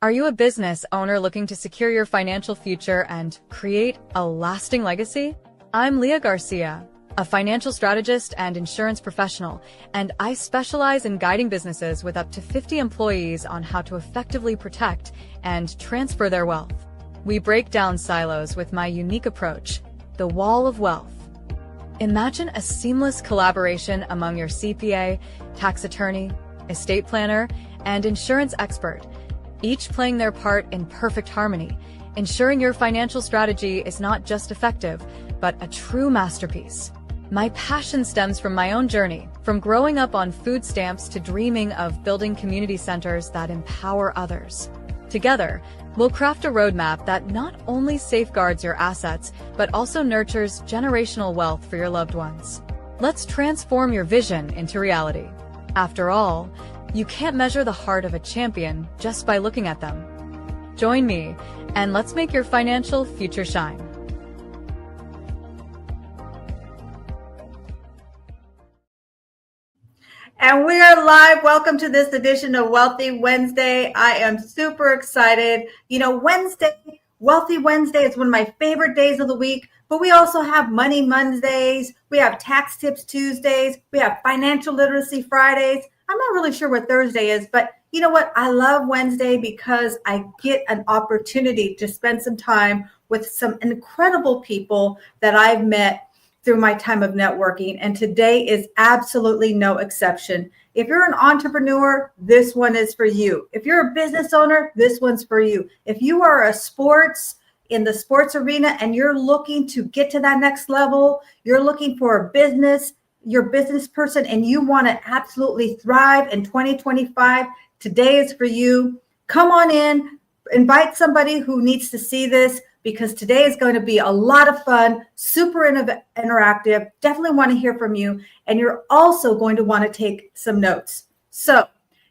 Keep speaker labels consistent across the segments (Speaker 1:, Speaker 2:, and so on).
Speaker 1: Are you a business owner looking to secure your financial future and create a lasting legacy? I'm Leah Garcia, a financial strategist and insurance professional, and I specialize in guiding businesses with up to 50 employees on how to effectively protect and transfer their wealth. We break down silos with my unique approach, the Wall of Wealth. Imagine a seamless collaboration among your CPA, tax attorney, estate planner, and insurance expert, each playing their part in perfect harmony, ensuring your financial strategy is not just effective, but a true masterpiece. My passion stems from my own journey, from growing up on food stamps to dreaming of building community centers that empower others. Together, we'll craft a roadmap that not only safeguards your assets, but also nurtures generational wealth for your loved ones. Let's transform your vision into reality. After all, you can't measure the heart of a champion just by looking at them. Join me, and let's make your financial future shine.
Speaker 2: And we are live. Welcome to this edition of Wealthy Wednesday. I am super excited. You know, Wealthy Wednesday is one of my favorite days of the week, but we also have Money Mondays. We have Tax Tips Tuesdays. We have Financial Literacy Fridays. I'm not really sure what Thursday is, but you know what? I love Wednesday because I get an opportunity to spend some time with some incredible people that I've met through my time of networking. And today is absolutely no exception. If you're an entrepreneur, this one is for you. If you're a business owner, this one's for you. If you are in the sports arena and you're looking to get to that next level, you're looking for a business, you're a business person and you want to absolutely thrive in 2025, today is for you. Come on in, invite somebody who needs to see this, because today is going to be a lot of fun, super interactive. Definitely want to hear from you. And you're also going to want to take some notes. So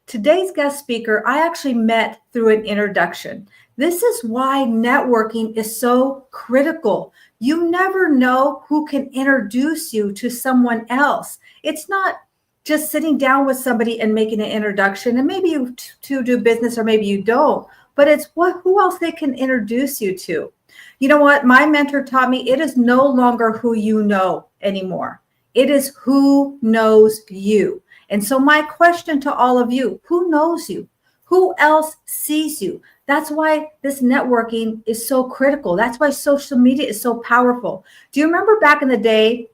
Speaker 2: today's guest speaker, I actually met through an introduction. This is why networking is so critical. You never know who can introduce you to someone else. It's not just sitting down with somebody and making an introduction, and maybe you two do business or maybe you don't, but it's who else they can introduce you to. You know what? My mentor taught me it is no longer who you know anymore. It is who knows you. And so my question to all of you, who knows you? Who else sees you? That's why this networking is so critical. That's why social media is so powerful. Do you remember back in the day?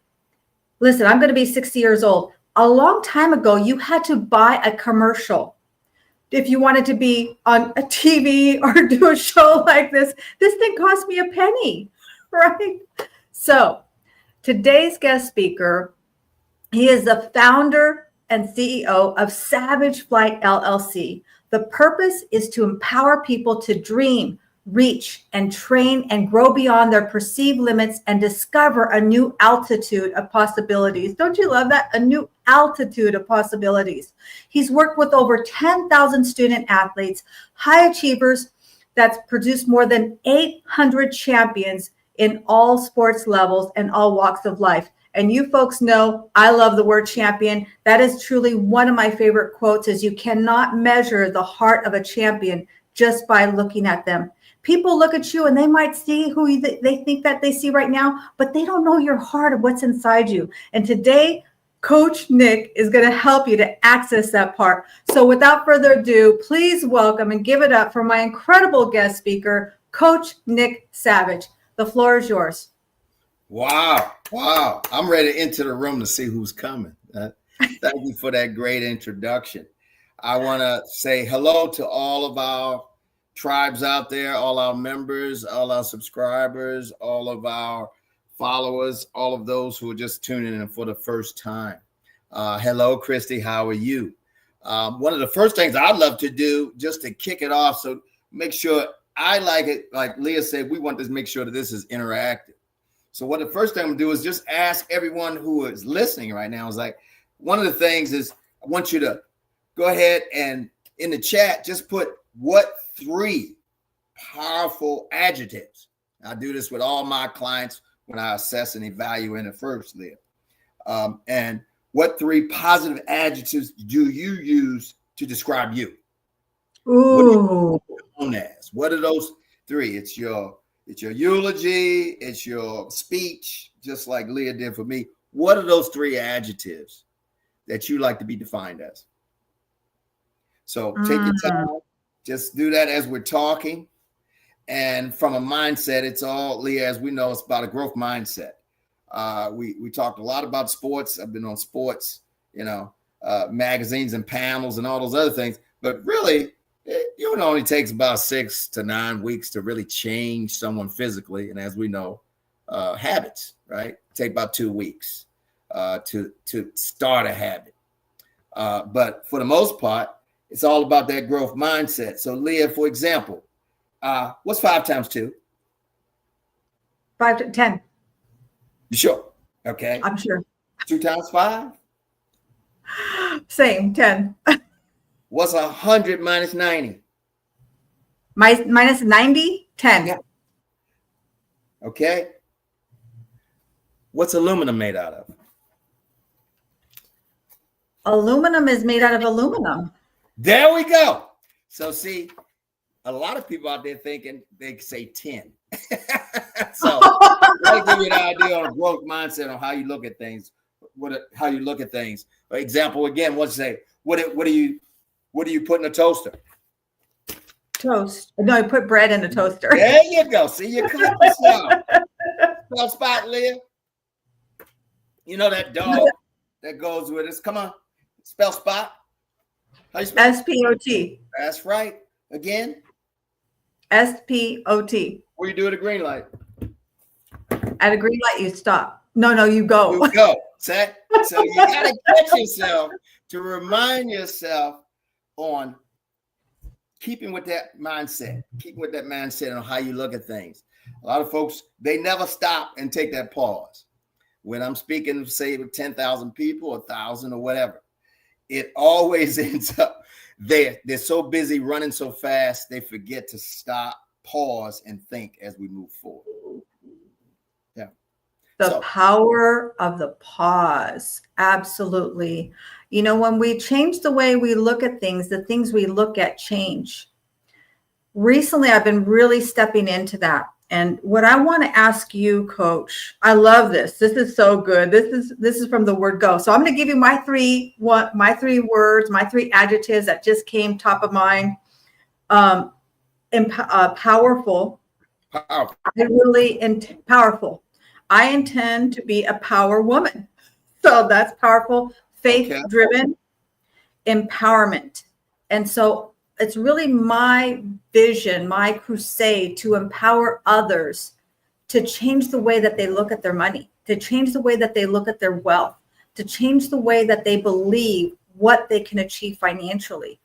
Speaker 2: Listen, I'm going to be 60 years old. A long time ago, you had to buy a commercial. If you wanted to be on a TV or do a show like this thing cost me a penny, right? So today's guest speaker, he is the founder and CEO of Savage Flight LLC. The purpose is to empower people to dream, reach, and train and grow beyond their perceived limits and discover a new altitude of possibilities. Don't you love that? A new altitude of possibilities. He's worked with over 10,000 student athletes, high achievers that's produced more than 800 champions in all sports levels and all walks of life. And you folks know I love the word champion. That is truly one of my favorite quotes, is you cannot measure the heart of a champion just by looking at them. People look at you and they might see who they think that they see right now, but they don't know your heart of what's inside you. And today, Coach Nick is going to help you to access that part. So without further ado, please welcome and give it up for my incredible guest speaker, Coach Nick Savage. The floor is yours.
Speaker 3: Wow. I'm ready to enter the room to see who's coming. Thank you for that great introduction. I want to say hello to all of our tribes out there, all our members, all our subscribers, all of our followers, all of those who are just tuning in for the first time. Hello, Christy. How are you? One of the first things I'd love to do just to kick it off, so make sure I like it, like Leah said, we want to make sure that this is interactive. So what the first thing I'm gonna do is just ask everyone who is listening right now, is like, one of the things is I want you to go ahead and in the chat, just put what 3 powerful adjectives. I do this with all my clients when I assess and evaluate it first, Leah. And what 3 positive adjectives do you use to describe you?
Speaker 2: Ooh.
Speaker 3: On What are those three? It's your eulogy, it's your speech, just like Leah did for me. What are those three adjectives that you like to be defined as? So take your time, just do that as we're talking. And from a mindset, it's all, Leah, as we know, it's about a growth mindset. We talked a lot about sports. I've been on sports, magazines and panels and all those other things. But really, it only takes about 6 to 9 weeks to really change someone physically. And as we know, habits, right? Take about 2 weeks to start a habit. But for the most part, it's all about that growth mindset. So, Leah, for example, what's 5 times 2?
Speaker 2: 5 to 10.
Speaker 3: You sure? Okay.
Speaker 2: I'm sure.
Speaker 3: 2 times 5?
Speaker 2: Same, 10.
Speaker 3: What's 100 minus 90?
Speaker 2: Minus 90, 10.
Speaker 3: Yeah. Okay. What's aluminum made out of?
Speaker 2: Aluminum is made out of aluminum.
Speaker 3: There we go. So see, a lot of people out there thinking they say 10. So I'll give you an idea on a growth mindset on how you look at things. How you look at things. For example, again, let's say, what do you put in a toaster?
Speaker 2: Toast. No, I put bread in the toaster.
Speaker 3: There you go. See, you cut yourself. Spell spot, Leah. You know that dog that goes with us. Come on. Spell spot. How you spell?
Speaker 2: SPOT.
Speaker 3: That's right. Again.
Speaker 2: SPOT.
Speaker 3: What do you do at a green light?
Speaker 2: At a green light, you stop. No, you go.
Speaker 3: You go. Set. So you got to catch yourself to remind yourself on keeping with that mindset, on how you look at things. A lot of folks, they never stop and take that pause. When I'm speaking, say, with 10,000 people, 1,000 or whatever, it always ends up there. They're so busy running so fast, they forget to stop, pause, and think as we move forward. Yeah.
Speaker 2: The power of the pause. Absolutely. When we change the way we look at things, the things we look at change. Recently, I've been really stepping into that. And what I want to ask you, Coach, I love this. This is so good. This is from the word go. So I'm going to give you my three words, my 3 adjectives that just came top of mind. Powerful. Powerful. I intend to be a power woman. So that's powerful. Faith-driven, empowerment. And so it's really my vision, my crusade to empower others to change the way that they look at their money, to change the way that they look at their wealth, to change the way that they believe what they can achieve financially.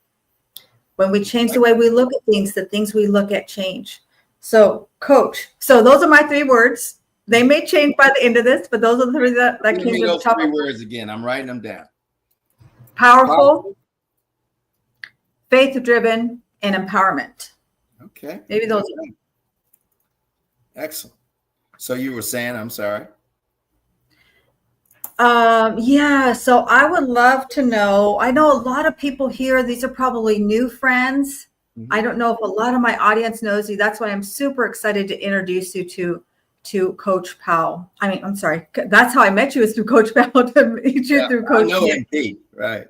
Speaker 2: When we change the way we look at things, the things we look at change. So, Coach, so those are my 3 words. They may change by the end of this, but those are the 3 that came to the top.
Speaker 3: 3 words again. I'm writing them down.
Speaker 2: Powerful, faith-driven, and empowerment.
Speaker 3: Okay.
Speaker 2: Maybe those are them.
Speaker 3: Excellent. So you were saying, I'm sorry.
Speaker 2: Yeah. So I would love to know. I know a lot of people here. These are probably new friends. Mm-hmm. I don't know if a lot of my audience knows you. That's why I'm super excited to introduce you to Coach Powell. I'm sorry. That's how I met you, is through Coach Powell, to meet you through Coach.
Speaker 3: I know him, right.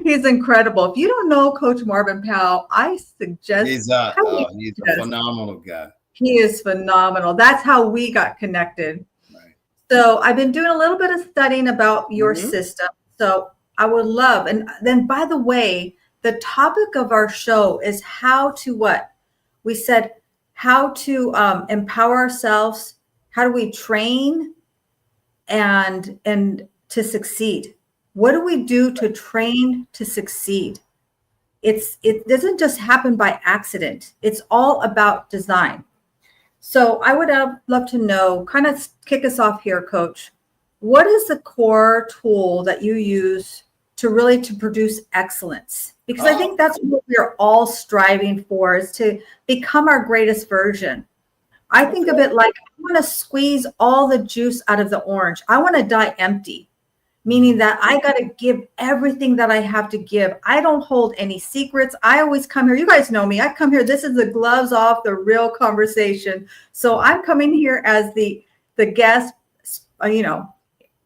Speaker 2: He's incredible. If you don't know Coach Marvin Powell, I suggest
Speaker 3: he's a phenomenal guy.
Speaker 2: He is phenomenal. That's how we got connected.
Speaker 3: Right.
Speaker 2: So I've been doing a little bit of studying about your system. So I would love, and then by the way, the topic of our show is how to what? We said how to empower ourselves. How do we train and to succeed? What do we do to train to succeed? It doesn't just happen by accident. It's all about design. So I would love to know, kind of kick us off here, Coach. What is the core tool that you use to produce excellence? Because I think that's what we're all striving for, is to become our greatest version. I think of it like I want to squeeze all the juice out of the orange. I want to die empty. meaning that I got to give everything that I have to give. I don't hold any secrets. I always come here. You guys know me. I come here. This is the gloves off, the real conversation. So I'm coming here as the guest,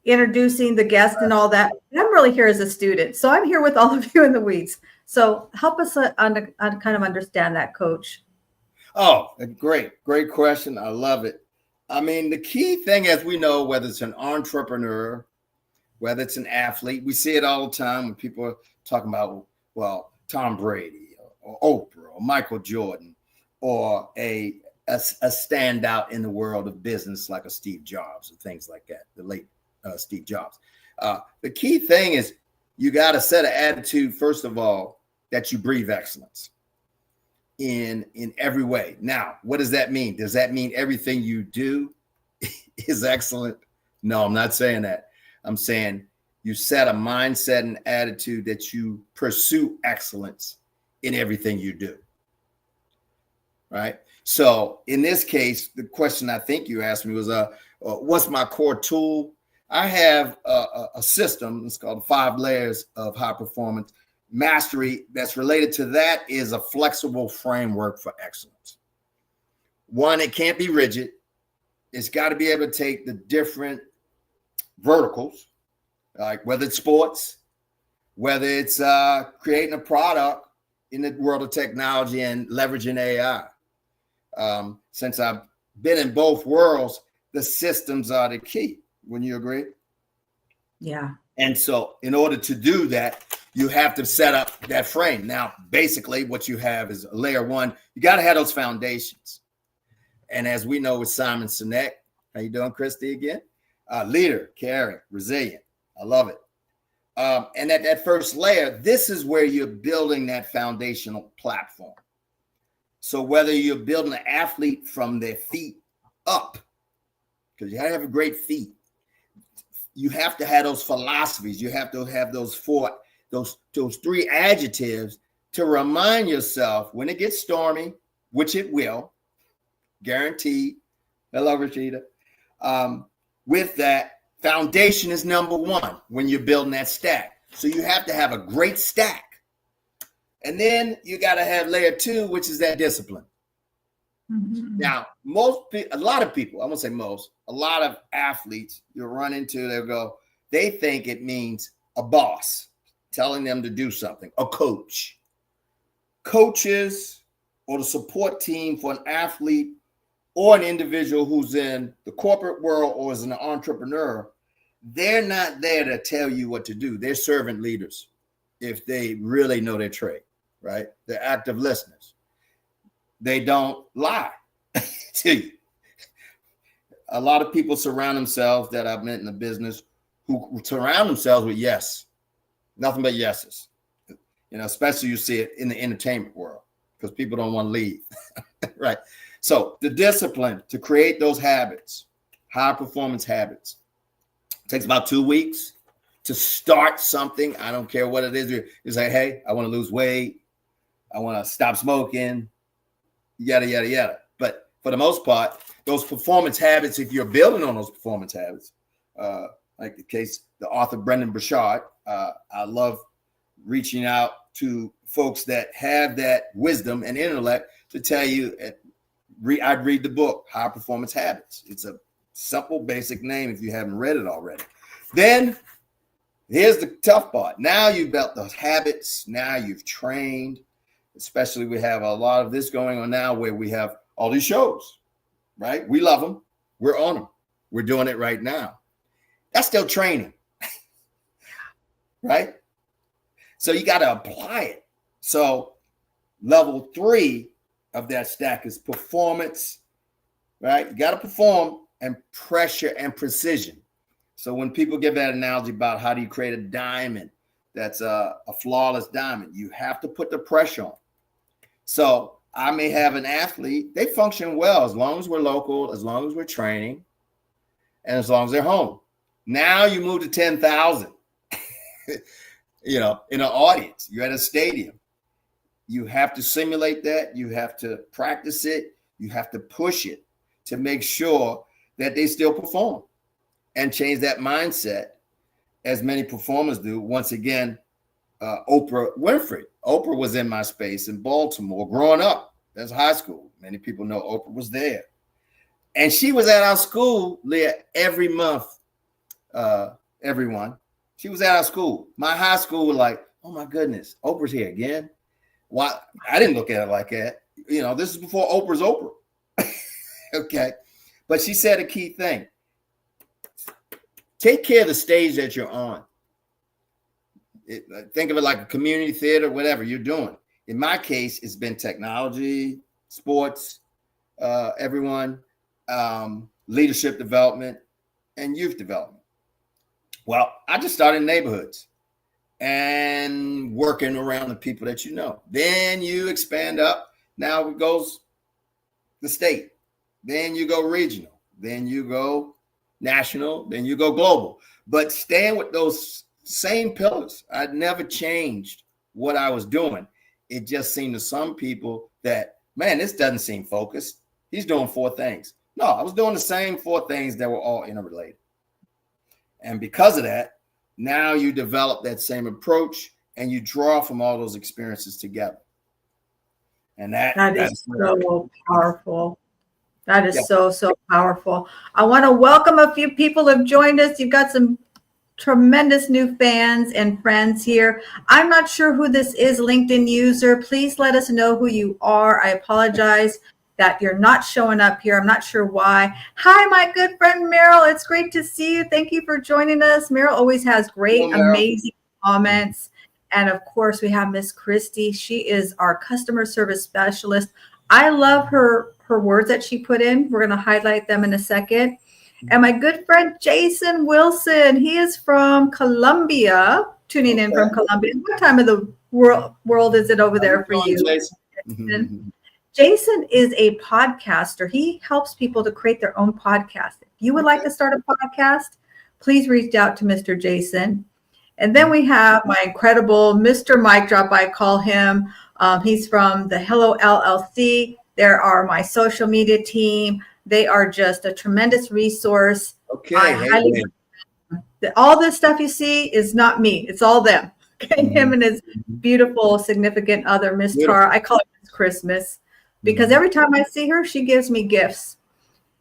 Speaker 2: introducing the guest and all that. I'm really here as a student. So I'm here with all of you in the weeds. So help us kind of understand that, Coach.
Speaker 3: Oh, great question. I love it. I mean, the key thing, as we know, whether it's an entrepreneur, whether it's an athlete, we see it all the time when people are talking about, well, Tom Brady or Oprah or Michael Jordan or a standout in the world of business like a Steve Jobs or things like that, the late Steve Jobs. The key thing is you got to set an attitude, first of all, that you breathe excellence in every way. Now, what does that mean? Does that mean everything you do is excellent? No, I'm not saying that. I'm saying you set a mindset and attitude that you pursue excellence in everything you do. Right? So in this case, the question I think you asked me was, what's my core tool? I have a system. It's called 5 layers of high performance mastery. That's related to that is a flexible framework for excellence. One, it can't be rigid. It's got to be able to take the different verticals, like whether it's sports, whether it's creating a product in the world of technology and leveraging AI. Since I've been in both worlds, the systems are the key. Wouldn't you agree?
Speaker 2: Yeah.
Speaker 3: And so in order to do that, you have to set up that frame. Now, basically what you have is layer 1. You got to have those foundations. And as we know with Simon Sinek, how you doing, Christy, again? Leader, caring, resilient. I love it. And at that first layer, this is where you're building that foundational platform. So whether you're building an athlete from their feet up, because you have to have great feet, you have to have those philosophies. You have to have those 3 adjectives to remind yourself when it gets stormy, which it will, guaranteed. Hello, Rashida. With that, foundation is number 1 when you're building that stack. So you have to have a great stack. And then you got to have layer 2, which is that discipline. Mm-hmm. Now, a lot of people, I won't say most, a lot of athletes you'll run into, they think it means a boss telling them to do something, a coach. Coaches or the support team for an athlete or an individual who's in the corporate world or is an entrepreneur, they're not there to tell you what to do. They're servant leaders if they really know their trade, right? They're active listeners. They don't lie to you. A lot of people surround themselves that I've met in the business who surround themselves with yes, nothing but yeses. Especially you see it in the entertainment world because people don't want to leave, right? So the discipline to create those habits, high performance habits, takes about 2 weeks to start something. I don't care what it is. You say, hey, I want to lose weight. I want to stop smoking, yada, yada, yada. But for the most part, those performance habits, if you're building on those performance habits, like the case, the author Brendan Burchard, I love reaching out to folks that have that wisdom and intellect to tell you, I'd read the book, High Performance Habits. It's a simple, basic name if you haven't read it already. Then here's the tough part. Now you've built those habits. Now you've trained. Especially we have a lot of this going on now where we have all these shows, right? We love them. We're on them. We're doing it right now. That's still training, right? So you got to apply it. So level 3 of that stack is performance, right? You got to perform and pressure and precision. So when people give that analogy about how do you create a diamond that's a flawless diamond, you have to put the pressure on. So I may have an athlete, they function well as long as we're local, as long as we're training, and as long as they're home. Now you move to 10,000, in an audience, you're at a stadium. You have to simulate that. You have to practice it. You have to push it to make sure that they still perform and change that mindset as many performers do, once again, Oprah Winfrey. Oprah was in my space in Baltimore growing up. That's high school. Many people know Oprah was there. And she was at our school, Leah, every month, everyone. She was at our school. My high school was like, oh my goodness, Oprah's here again. Why? I didn't look at it like that. You know, this is before Oprah's Oprah. Okay. But she said a key thing. Take care of the stage that you're on. Think of it like a community theater, whatever you're doing. In my case, it's been technology, sports, everyone, leadership development, and youth development. Well, I just started in neighborhoods and working around the people that you know. Then you expand up. Now it goes the state. Then you go regional. Then you go national. Then you go global. But staying with those same pillars. I'd never changed what I was doing. It just seemed to some people that, man, this doesn't seem focused. He's doing 4 things. No, I was doing the same 4 things that were all interrelated. And because of that, now you develop that same approach and you draw from all those experiences together. And
Speaker 2: that is so powerful. That is so powerful. I want to welcome a few people who have joined us. You've got some tremendous new fans and friends here. I'm not sure who this is, LinkedIn user. Please let us know who you are. I apologize that you're not showing up here. I'm not sure why. Hi, my good friend Meryl. It's great to see you. Thank you for joining us. Meryl always has great, amazing comments. And of course, we have Miss Christy. She is our customer service specialist. I love her words that she put in. We're going to highlight them in a second. And my good friend Jason Wilson, he is from Colombia, tuning in from Colombia. What time of the world is it over there for you? Jason? Jason is a podcaster. He helps people to create their own podcast. If you would like to start a podcast, please reach out to Mr. Jason. And then we have my incredible Mr. Mike Drop, I call him. He's from the Hello LLC. There are my social media team. They are just a tremendous resource.
Speaker 3: Okay.
Speaker 2: All this stuff you see is not me. It's all them. Okay. Him and his beautiful significant other, Miss Tara. I call it Miss Christmas because every time I see her, she gives me gifts.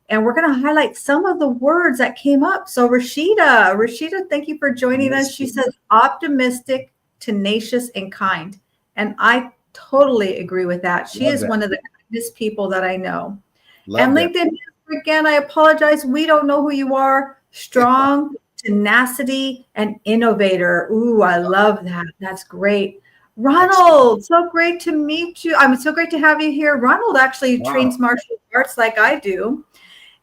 Speaker 2: And we're going to highlight some of the words that came up. So Rashida, thank you for joining us. She says optimistic, tenacious, and kind. And I totally agree with that. She is one of the kindest people that I know. And LinkedIn, again, I apologize. We don't know who you are. Strong, tenacity, and innovator. Ooh, I love that. That's great. Ronald, so great to meet you. I'm so great to have you here. Ronald actually trains martial arts like I do.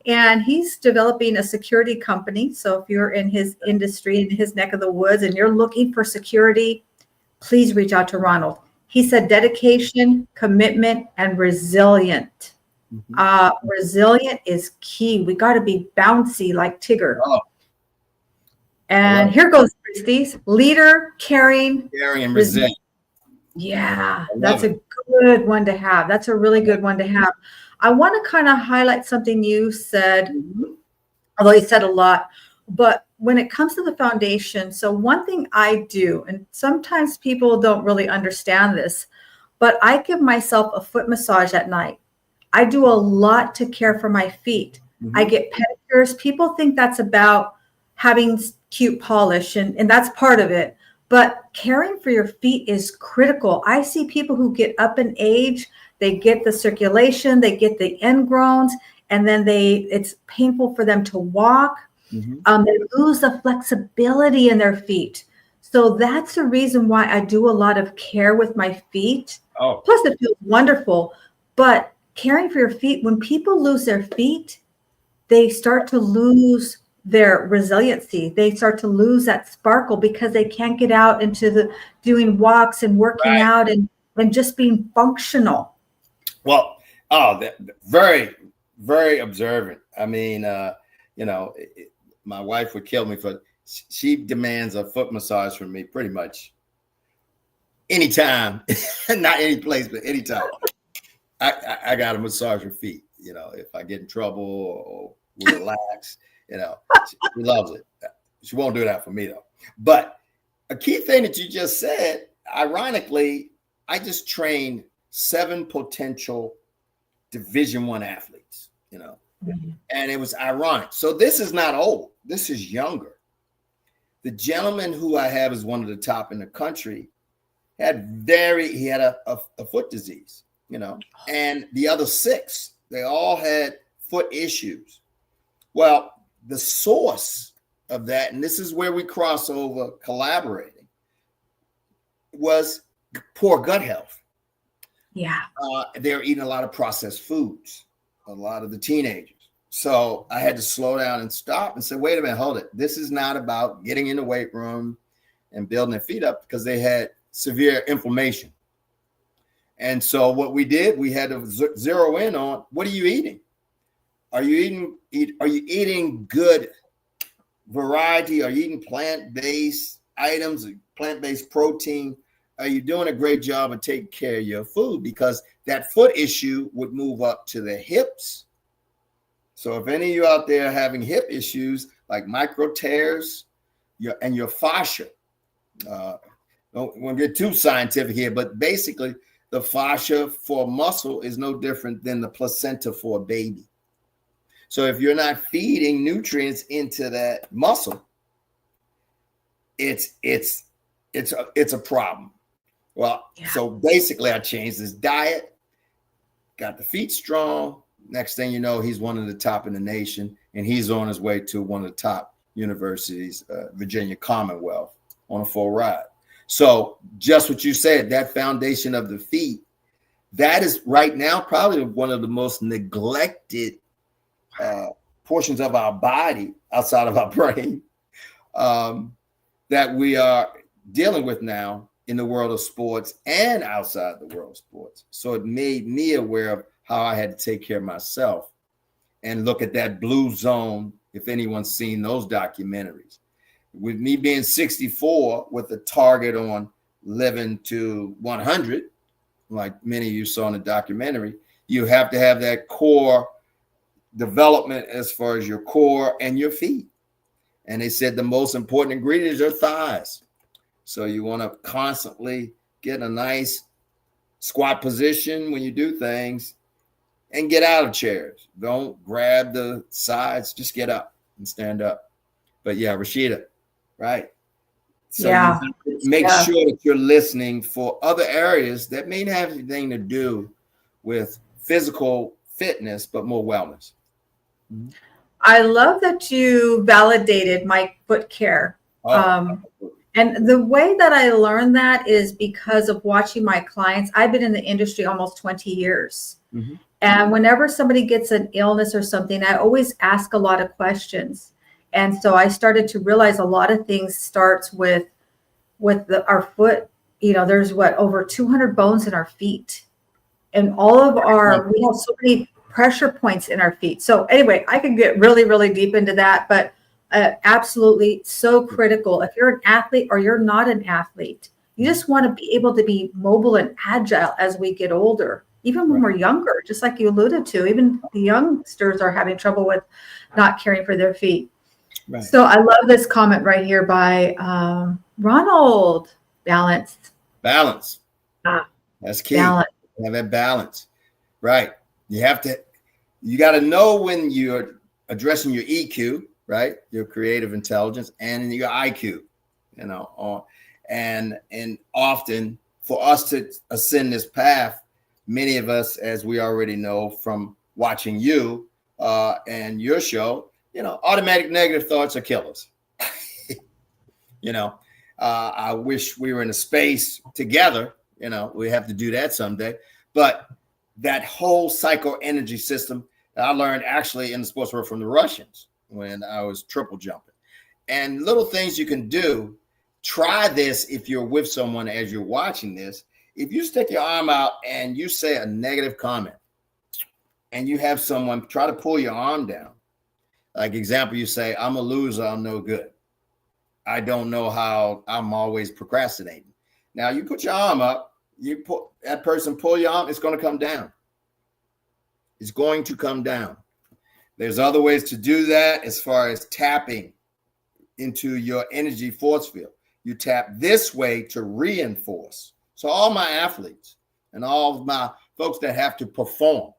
Speaker 2: And he's developing a security company. So if you're in his industry, in his neck of the woods, and you're looking for security, please reach out to Ronald. He said dedication, commitment, and resilient. Resilient is key. We got to be bouncy like Tigger. And here goes Christie's leader, caring, and resilient. Yeah, that's a good one to have. That's a really good one to have. I want to kind of highlight something you said, although you said a lot, but when it comes to the foundation, so one thing I do, and sometimes people don't really understand this, but I give myself a foot massage at night. I do a lot to care for my feet. I get pedicures. People think that's about having cute polish, and that's part of it. But caring for your feet is critical. I see people who get up in age, they get the circulation, they get the ingrowns, and then it's painful for them to walk. They lose the flexibility in their feet. So that's the reason why I do a lot of care with my feet. Plus it feels wonderful. But caring for your feet, when people lose their feet, they start to lose their resiliency. They start to lose that sparkle because they can't get out into the doing walks and working out and just being functional.
Speaker 3: Well, very, very observant. I mean, my wife would kill me she demands a foot massage from me pretty much anytime, not any place, but anytime. I got to massage her feet, if I get in trouble or we relax, she loves it. She won't do that for me though. But a key thing that you just said, ironically, I just trained 7 potential Division I athletes, and it was ironic. So this is not old. This is younger. The gentleman who I have is one of the top in the country. He had a foot disease, and the other 6, they all had foot issues. Well, the source of that, and this is where we cross over collaborating, was poor gut health.
Speaker 2: Yeah.
Speaker 3: They're eating a lot of processed foods, a lot of the teenagers. So I had to slow down and stop and say, wait a minute, hold it. This is not about getting in the weight room and building their feet up, because they had severe inflammation. And so what we did, we had to zero in on, what are you eating? Are you eating good variety? Are you eating plant-based items, plant-based protein? Are you doing a great job of taking care of your food? Because that foot issue would move up to the hips. So if any of you out there having hip issues like micro tears and your fascia, don't want to get too scientific here, but basically the fascia for muscle is no different than the placenta for a baby. So if you're not feeding nutrients into that muscle, it's a problem. Well, So basically I changed his diet, got the feet strong. Next thing you know, he's one of the top in the nation, and he's on his way to one of the top universities, Virginia Commonwealth, on a full ride. So just what you said, that foundation of the feet, that is right now probably one of the most neglected portions of our body outside of our brain that we are dealing with now in the world of sports and outside the world of sports. So it made me aware of how I had to take care of myself and look at that blue zone, if anyone's seen those documentaries. With me being 64 with a target on living to 100, like many of you saw in the documentary, you have to have that core development as far as your core and your feet. And they said the most important ingredient is your thighs. So you want to constantly get in a nice squat position when you do things and get out of chairs. Don't grab the sides, just get up and stand up. But yeah, Rashida, right? So make sure that you're listening for other areas that may not have anything to do with physical fitness, but more wellness.
Speaker 2: I love that you validated my foot care. And the way that I learned that is because of watching my clients. I've been in the industry almost 20 years. Mm-hmm. And whenever somebody gets an illness or something, I always ask a lot of questions. And so I started to realize a lot of things starts with our foot. There's over 200 bones in our feet. And all of we have so many pressure points in our feet. So anyway, I can get really, really deep into that, but absolutely so critical. If you're an athlete or you're not an athlete, you just want to be able to be mobile and agile as we get older, even when we're younger, just like you alluded to. Even the youngsters are having trouble with not caring for their feet. Right. So I love this comment right here by Ronald. Balance.
Speaker 3: That's key. Balance. Have that balance. Right. You got to know when you're addressing your EQ, right? Your creative intelligence, and your IQ, and often for us to ascend this path, many of us, as we already know from watching you and your show, automatic negative thoughts are killers. I wish we were in a space together, we have to do that someday, but that whole psycho energy system that I learned actually in the sports world from the Russians when I was triple jumping. And little things you can do. Try this if you're with someone as you're watching this. If you stick your arm out and you say a negative comment and you have someone try to pull your arm down, like example, you say, I'm a loser, I'm no good. I don't know how, I'm always procrastinating. Now you put your arm up, that person pull your arm, it's going to come down. It's going to come down. There's other ways to do that as far as tapping into your energy force field. You tap this way to reinforce. So all my athletes and all of my folks that have to perform,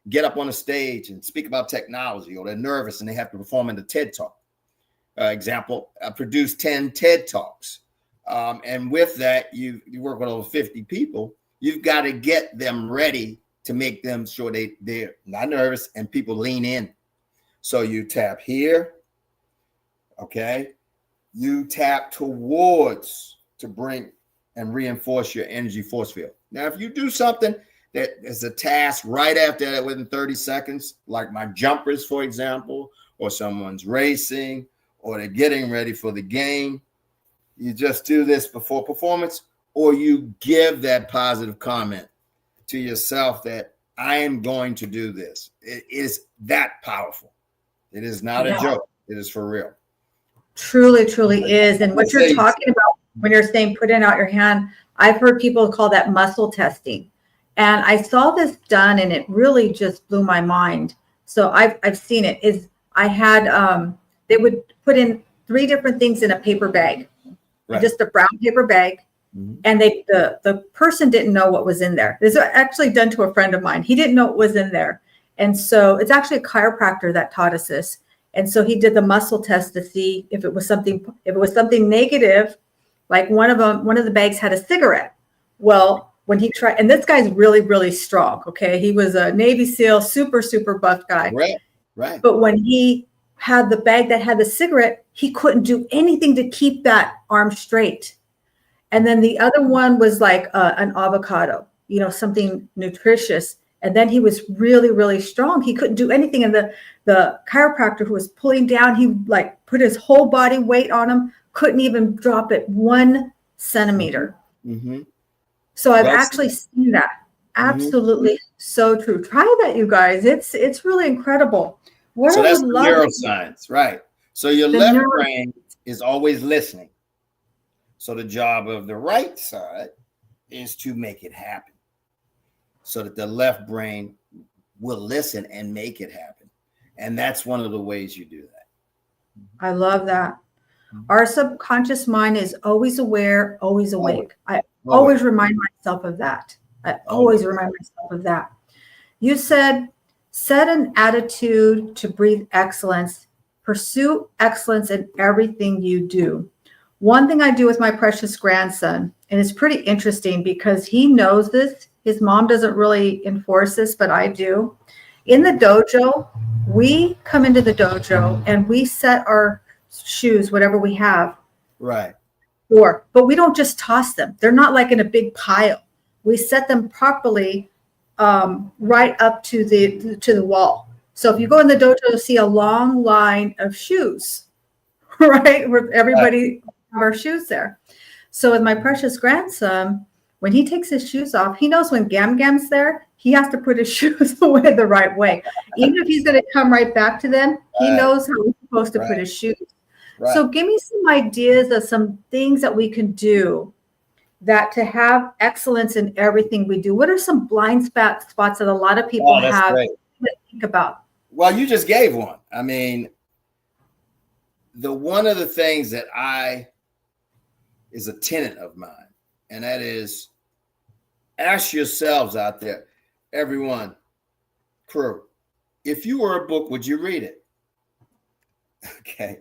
Speaker 3: get up on a stage and speak about technology, or they're nervous and they have to perform in the TED Talk. Example, I produced 10 TED Talks. And with that, you work with over 50 people. You've got to get them ready to make them sure they're not nervous and people lean in. So you tap here, okay? You tap towards to bring and reinforce your energy force field. Now, if you do something that is a task right after that within 30 seconds, like my jumpers, for example, or someone's racing, or they're getting ready for the game, you just do this before performance, or you give that positive comment to yourself that I am going to do this. It is that powerful. It is not a joke. It is for real.
Speaker 2: Truly, truly is. And what you're talking about when you're saying putting out your hand, I've heard people call that muscle testing. And I saw this done and it really just blew my mind. So I've seen it. I had they would put in 3 different things in a paper bag, right. Just a brown paper bag. Mm-hmm. And the person didn't know what was in there. This was actually done to a friend of mine. He didn't know what was in there. And so it's actually a chiropractor that taught us this. And so he did the muscle test to see if it was something negative, like one of the bags had a cigarette. Well, when he tried, and this guy's really, really strong. Okay. He was a Navy SEAL, super, super buff guy.
Speaker 3: Right.
Speaker 2: But when he had the bag that had the cigarette, he couldn't do anything to keep that arm straight. And then the other one was like an avocado, something nutritious. And then he was really, really strong. He couldn't do anything. And the chiropractor who was pulling down, he like put his whole body weight on him, couldn't even drop it 1 centimeter. Mm-hmm. So I've actually seen that. Absolutely. Mm-hmm. So true. Try that, you guys. It's really incredible.
Speaker 3: So that's neuroscience, right? So your left brain is always listening. So the job of the right side is to make it happen, so that the left brain will listen and make it happen. And that's one of the ways you do that.
Speaker 2: I love that. Our subconscious mind is always aware, always awake. I always remind myself of that. You said, set an attitude to breathe excellence, pursue excellence in everything you do. One thing I do with my precious grandson, and it's pretty interesting because he knows this. His mom doesn't really enforce this, but I do. In the dojo, we come into the dojo and we set our shoes, whatever we have.
Speaker 3: Right.
Speaker 2: But we don't just toss them. They're not like in a big pile. We set them properly right up to the wall. So if you go in the dojo, you'll see a long line of shoes, right? Where everybody have our shoes there. So with my precious grandson, when he takes his shoes off, he knows when Gam Gam's there, he has to put his shoes away the right way. Even if he's going to come right back to them, he knows how he's supposed to put his shoes. Right. So give me some ideas of some things that we can do that to have excellence in everything we do. What are some blind spots that a lot of people have to think about?
Speaker 3: Well, you just gave one. I mean, one of the things that is a tenet of mine, and that is ask yourselves out there, everyone, crew, if you were a book, would you read it? Okay.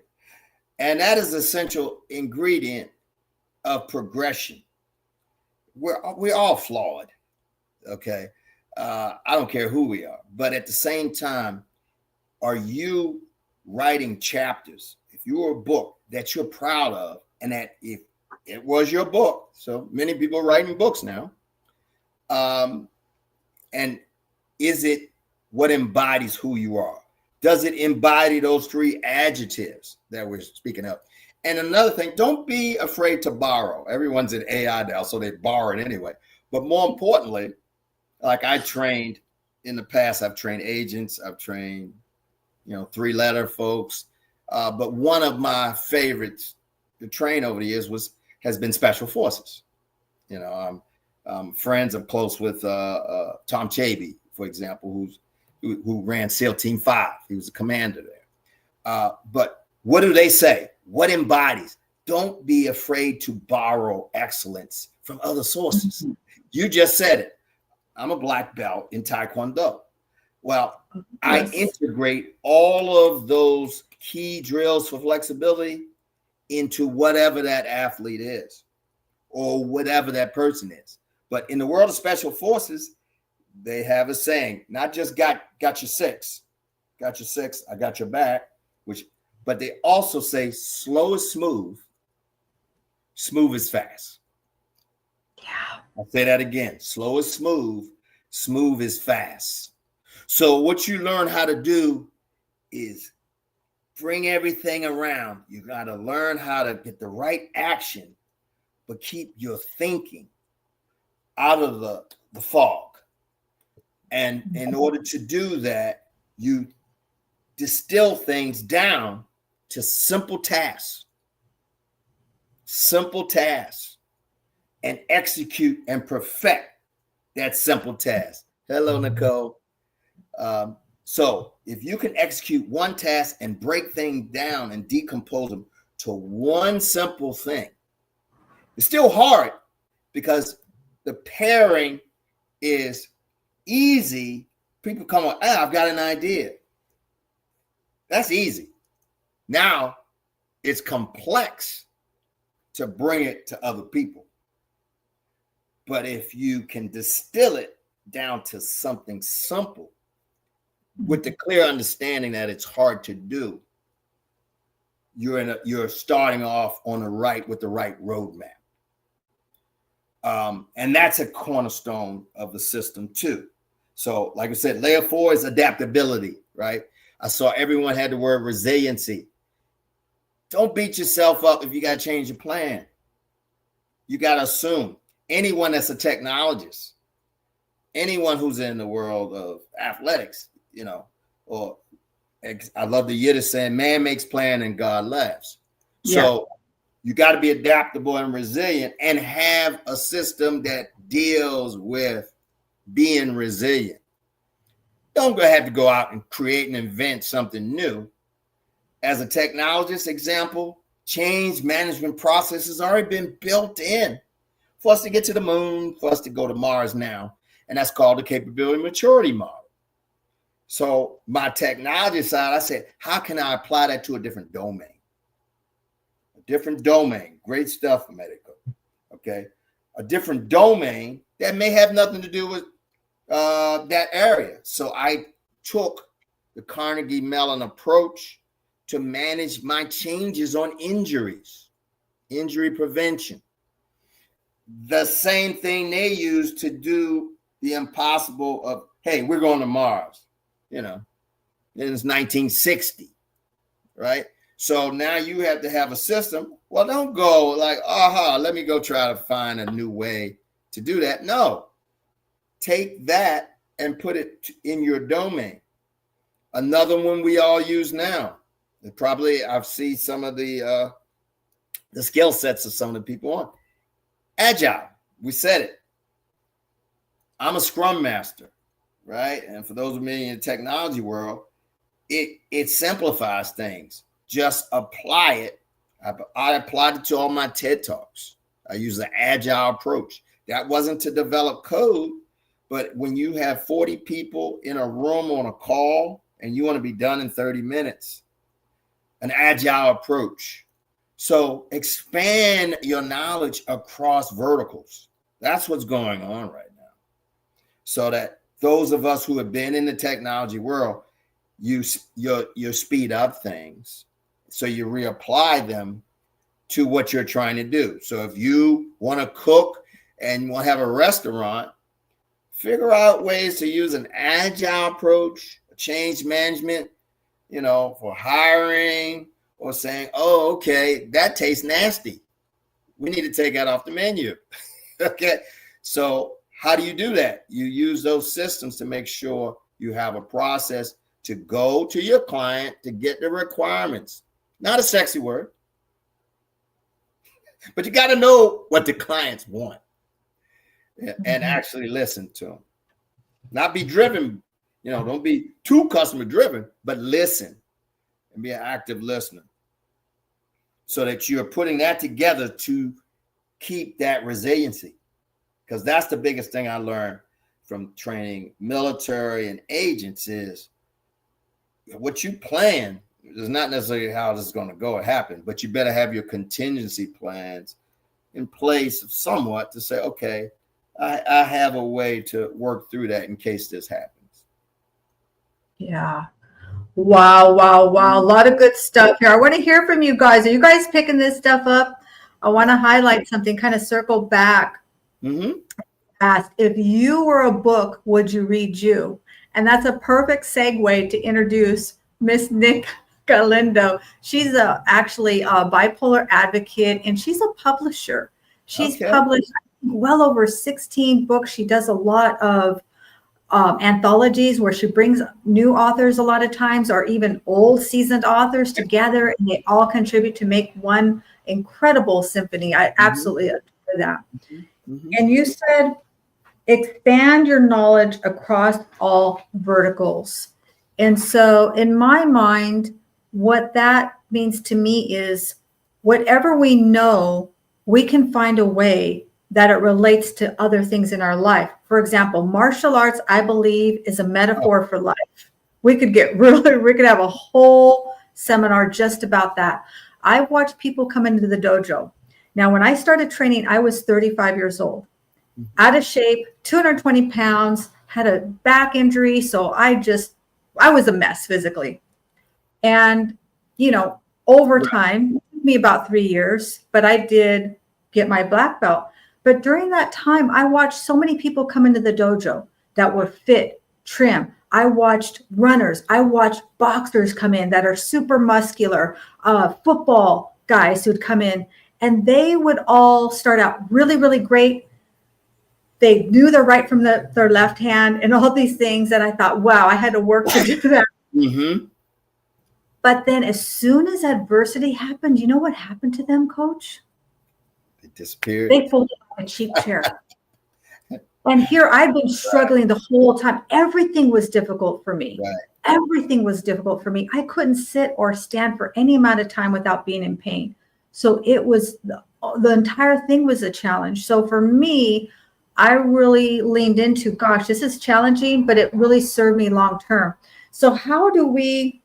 Speaker 3: And that is an essential ingredient of progression. We're all flawed. Okay. I don't care who we are, but at the same time, are you writing chapters? If you were a book that you're proud of, and that if it was your book, so many people are writing books now, and is it what embodies who you are? Does it embody those 3 adjectives that we're speaking of? And another thing, don't be afraid to borrow. Everyone's in AI now, so they borrow it anyway. But more importantly, like I trained in the past, I've trained agents, I've trained, 3-letter folks. But one of my favorites to train over the years has been Special Forces. I'm friends, I'm close with Tom Chabey, for example, who ran SEAL Team 5. He was a commander there. But what do they say? what embodies. Don't be afraid to borrow excellence from other sources. You just said it. I'm a black belt in Taekwondo. Well, I integrate all of those key drills for flexibility into whatever that athlete is or whatever that person is. But in the world of special forces, they have a saying, not just got your six, I got your back, but they also say slow is smooth, smooth is fast.
Speaker 2: Yeah.
Speaker 3: I'll say that again. Slow is smooth, smooth is fast. So what you learn how to do is bring everything around. You got to learn how to get the right action, but keep your thinking out of the fog. And in order to do that, you distill things down to simple tasks, and execute and perfect that simple task. Hello, Nicole. So if you can execute one task and break things down and decompose them to one simple thing, it's still hard because the pairing is easy. People come up, I've got an idea. That's easy. Now it's complex to bring it to other people. But if you can distill it down to something simple with the clear understanding that it's hard to do, you're starting off with the right roadmap. And that's a cornerstone of the system too. So like I said, layer 4 is adaptability, right? I saw everyone had the word resiliency. Don't beat yourself up if you got to change your plan. You got to assume anyone that's a technologist, anyone who's in the world of athletics, or I love the Yiddish saying, man makes plan and God laughs. Yeah. So you got to be adaptable and resilient and have a system that deals with being resilient. Don't have to go out and create and invent something new. As a technologist example, change management process has already been built in for us to get to the moon, for us to go to Mars now. And that's called the capability maturity model. So my technology side, I said, how can I apply that to a different domain? A different domain, great stuff, medical. Okay. A different domain that may have nothing to do with that area. So I took the Carnegie Mellon approach to manage my changes on injuries, injury prevention. The same thing they use to do the impossible of, hey, we're going to Mars, it's 1960, right? So now you have to have a system. Well, don't go like, let me go try to find a new way to do that. No, take that and put it in your domain. Another one we all use now, and probably I've seen some of the skill sets of some of the people on. Agile, we said it. I'm a Scrum Master, right? And for those of me in the technology world, it simplifies things. Just apply it. I applied it to all my TED Talks. I use the Agile approach. That wasn't to develop code, but when you have 40 people in a room on a call and you want to be done in 30 minutes, an Agile approach. So expand your knowledge across verticals. That's what's going on right now. So that those of us who have been in the technology world, you speed up things. So you reapply them to what you're trying to do. So if you want to cook and you want to have a restaurant, figure out ways to use an Agile approach, change management, for hiring, or saying, oh, okay, that tastes nasty. We need to take that off the menu. Okay. So how do you do that? You use those systems to make sure you have a process to go to your client to get the requirements. Not a sexy word, but you got to know what the clients want and actually listen to them. Not be driven, don't be too customer driven, but listen and be an active listener. so that you're putting that together to keep that resiliency. Because that's the biggest thing I learned from training military and agents is what you plan is not necessarily how this is going to go or happen, but you better have your contingency plans in place somewhat to say, okay, I have a way to work through that in case this happens.
Speaker 2: Yeah. Wow. A lot of good stuff here. I want to hear from you guys. Are you guys picking this stuff up? I want to highlight something, kind of circle back. Asked, if you were a book, would you read you? And that's a perfect segue to introduce Miss Nick Galindo. She's actually a bipolar advocate, and she's a publisher. She's published well over 16 books. She does a lot of anthologies where she brings new authors a lot of times, or even old seasoned authors together, and they all contribute to make one incredible symphony. I absolutely adore that. And you said expand your knowledge across all verticals. And so in my mind, what that means to me is whatever we know, we can find a way that it relates to other things in our life. For example, martial arts, I believe, is a metaphor for life. We could have a whole seminar just about that. I watch people come into the dojo. Now, when I started training, I was 35 years old, out of shape, 220 pounds, had a back injury. So I was a mess physically. And, over time, it took me about 3 years, but I did get my black belt. But during that time, I watched so many people come into the dojo that were fit, trim. I watched runners. I watched boxers come in that are super muscular, football guys who'd come in, and they would all start out really, really great. They knew their right from their left hand and all these things. And I thought, wow, I had to work to do that. But then as soon as adversity happened, you know what happened to them, Coach?
Speaker 3: They disappeared.
Speaker 2: They folded like a cheap chair. And here I've been struggling the whole time. Everything was difficult for me. Everything was difficult for me. I couldn't sit or stand for any amount of time without being in pain. So it was, the entire thing was a challenge. So for me, I really leaned into, gosh, this is challenging, but it really served me long term. So how do we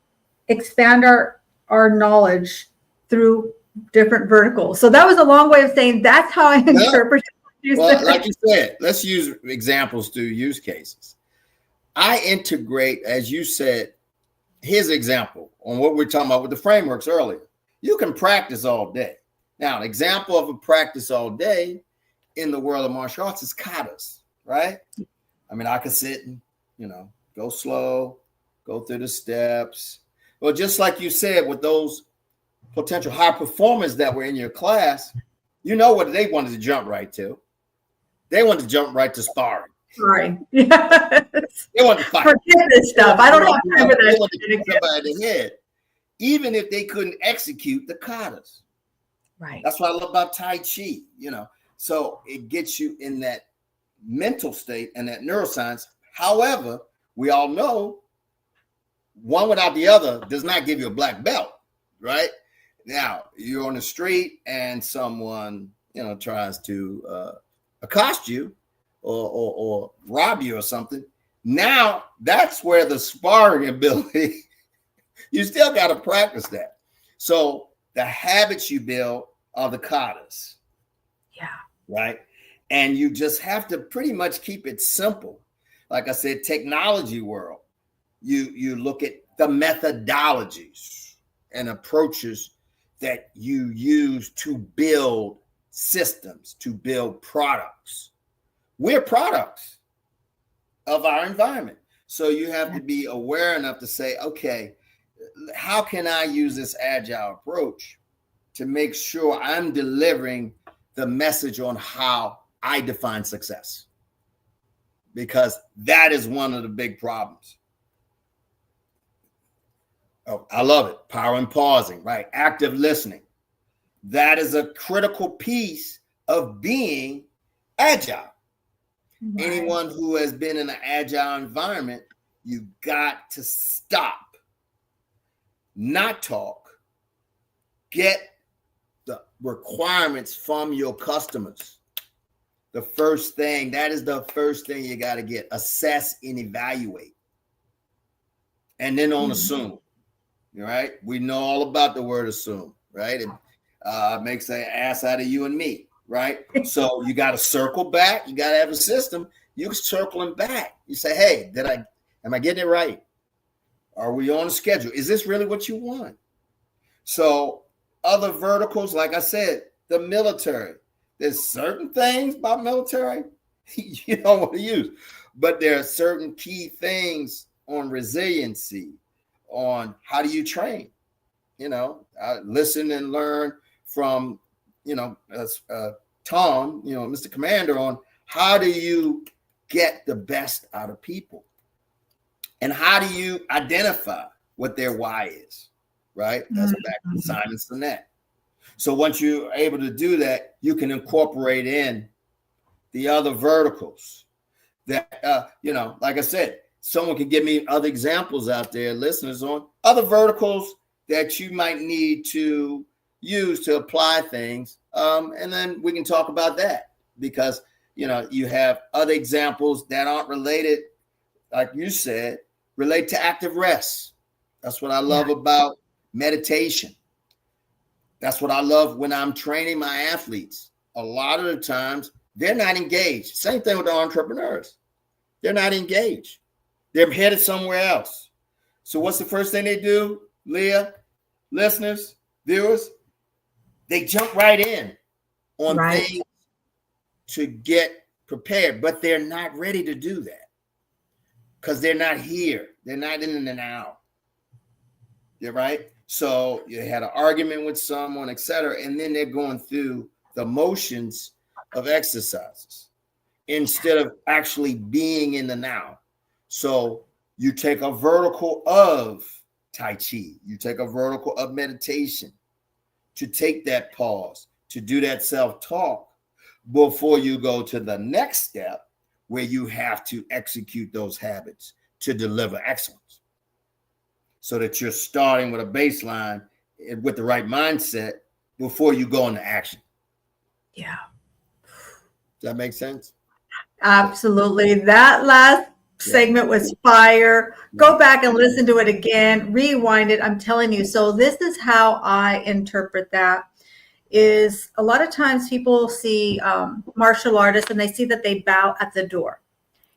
Speaker 2: expand our knowledge through different verticals? So that was a long way of saying that's how I interpret it.
Speaker 3: Well, like you said, let's use examples through use cases. I integrate, as you said, here's an example on what we're talking about with the frameworks earlier. You can practice all day. Now, an example of a practice all day in the world of martial arts is katas, right? I mean, I could sit and, go slow, go through the steps. Well, just like you said, with those potential high performers that were in your class, what they wanted to jump right to. They wanted to jump right to sparring.
Speaker 2: Right. Yes.
Speaker 3: They wanted to fight.
Speaker 2: Forget this stuff. I don't have time for
Speaker 3: that. They wanted to hit somebody in the head, even if they couldn't execute the katas.
Speaker 2: Right.
Speaker 3: That's what I love about Tai Chi, So it gets you in that mental state and that neuroscience. However, we all know one without the other does not give you a black belt, right? Now, you're on the street and someone, tries to accost you or rob you or something. Now, that's where the sparring ability, you still got to practice that. So the habits you build are the katas.
Speaker 2: Yeah.
Speaker 3: Right. And you just have to pretty much keep it simple. Like I said, technology world, you look at the methodologies and approaches that you use to build systems, to build products. We're products of our environment. So you have to be aware enough to say, okay, how can I use this agile approach to make sure I'm delivering the message on how I define success? Because that is one of the big problems. Oh, I love it. Power and pausing, right? Active listening. That is a critical piece of being agile. Right. Anyone who has been in an agile environment, you got to stop, not talk, get the requirements from your customers. The first thing, that is the first thing you got to get. Assess and evaluate. And then on assume. All right. We know all about the word assume, right? It makes an ass out of you and me, right? So you got to circle back. You got to have a system. You're circling back. You say, hey, am I getting it right? Are we on a schedule? Is this really what you want? So other verticals, like I said, the military. There's certain things about military you don't want to use, but there are certain key things on resiliency, on how do you train. Listen and learn from, Tom, Mr. Commander, on how do you get the best out of people? And how do you identify what their why is, right? That's back to Simon Sinek. So once you're able to do that, you can incorporate in the other verticals that, like I said, someone can give me other examples out there, listeners, on other verticals that you might need to use to apply things. And then we can talk about that because, you have other examples that aren't related, like you said, relate to active rest. That's what I love about meditation. That's what I love when I'm training my athletes. A lot of the times they're not engaged. Same thing with the entrepreneurs. They're not engaged. They're headed somewhere else. So what's the first thing they do, Leah, listeners, viewers? They jump right in on things to get prepared, but they're not ready to do that because they're not here. They're not in the now. You're right. So you had an argument with someone, et cetera, and then they're going through the motions of exercises instead of actually being in the now. So you take a vertical of Tai Chi, you take a vertical of meditation to take that pause, to do that self-talk before you go to the next step where you have to execute those habits to deliver excellence. So that you're starting with a baseline with the right mindset before you go into action.
Speaker 2: Yeah.
Speaker 3: Does that make sense?
Speaker 2: Absolutely. That last segment was fire. Go back and listen to it again, rewind it. I'm telling you. So this is how I interpret that. Is a lot of times people see martial artists and they see that they bow at the door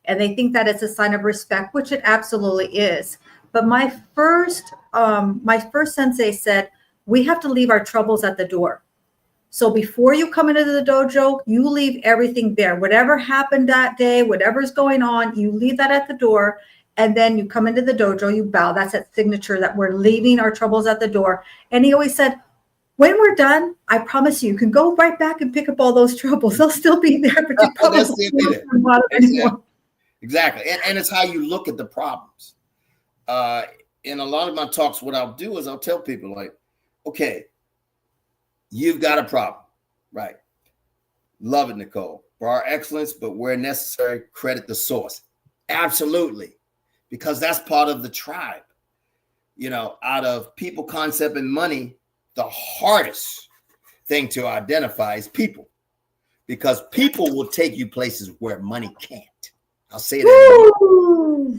Speaker 2: and they think that it's a sign of respect, which it absolutely is. But my first sensei said, we have to leave our troubles at the door. So before you come into the dojo, you leave everything there. Whatever happened that day, whatever's going on, you leave that at the door. And then you come into the dojo, you bow. That's that signature that we're leaving our troubles at the door. And he always said, when we're done, I promise you can go right back and pick up all those troubles. They'll still be there, but you probably won't anymore.
Speaker 3: Exactly. And it's how you look at the problems. In a lot of my talks, what I'll do is I'll tell people like, okay, you've got a problem, right? Love it, Nicole. For our excellence, but where necessary, credit the source. Absolutely. Because that's part of the tribe. Out of people, concept, and money, the hardest thing to identify is people. Because people will take you places where money can't. I'll say that.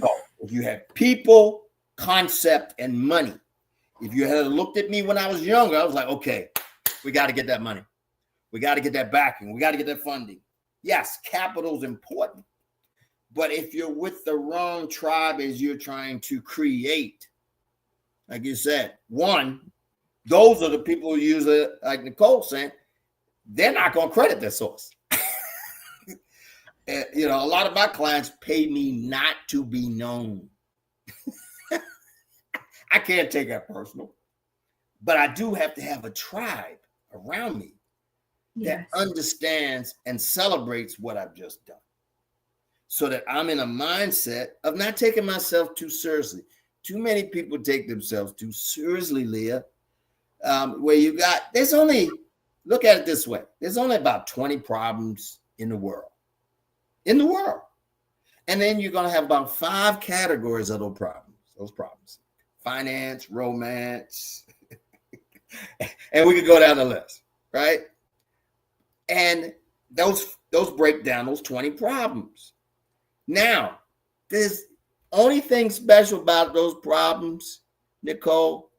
Speaker 3: So if you have people, concept, and money, if you had looked at me when I was younger, I was like, okay, we got to get that money. We got to get that backing. We got to get that funding. Yes, capital is important. But if you're with the wrong tribe as you're trying to create, like you said, those are the people who use it, like Nicole saying, they're not going to credit their source. A lot of my clients pay me not to be known. I can't take that personal, but I do have to have a tribe around me that understands and celebrates what I've just done so that I'm in a mindset of not taking myself too seriously. Too many people take themselves too seriously, Leah, look at it this way. There's only about 20 problems in the world. And then you're going to have about 5 categories of those problems. Finance, romance, and we could go down the list, right? And those break down those 20 problems. Now, there's only thing special about those problems, Nicole,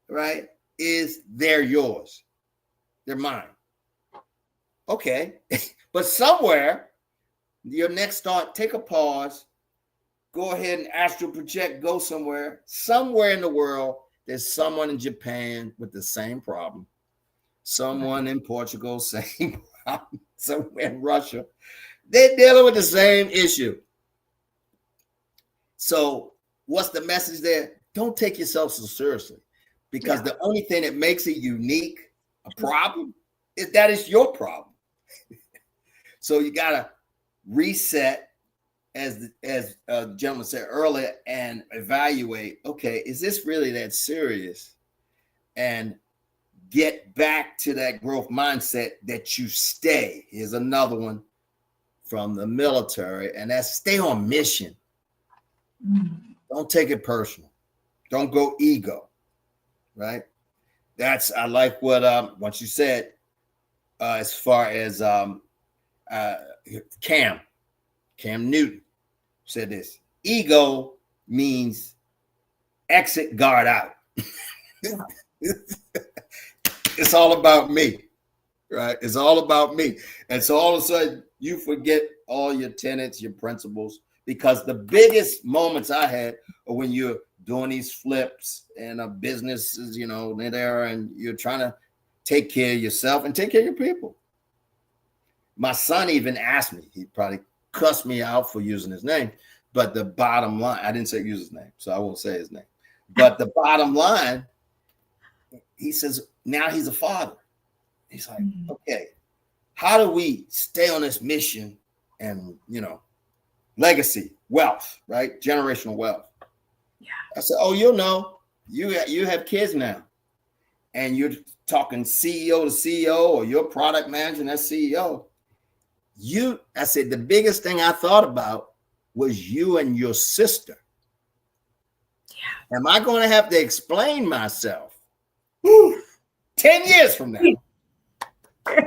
Speaker 3: right, is they're yours. They're mine. Okay. But somewhere, your next thought, take a pause, go ahead and astral project, go somewhere. Somewhere in the world, there's someone in Japan with the same problem. Someone in Portugal, same problem. Somewhere in Russia. They're dealing with the same issue. So what's the message there? Don't take yourself so seriously, because the only thing that makes it unique, a problem, is that it's your problem. So you got to reset, as the gentleman said earlier, and evaluate, okay, is this really that serious? And get back to that growth mindset that you stay. Here's another one from the military, and that's stay on mission. Don't take it personal. Don't go ego, right? I like what you said as far as Cam Newton said this. Ego means exit, guard out. It's all about me, right? It's all about me. And so all of a sudden you forget all your tenets, your principles, because the biggest moments I had are when you're doing these flips and businesses, there, and you're trying to take care of yourself and take care of your people. My son even asked me, he probably cussed me out for using his name, but the bottom line, I didn't say use his name, so I won't say his name. But the bottom line, he says, now he's a father. He's like, okay, how do we stay on this mission and, legacy, wealth, right? Generational wealth. Yeah. I said, oh, you have kids now, and you're talking CEO to CEO, or your product manager and that CEO. I said, the biggest thing I thought about was you and your sister. Yeah. Am I going to have to explain myself 10 years from now,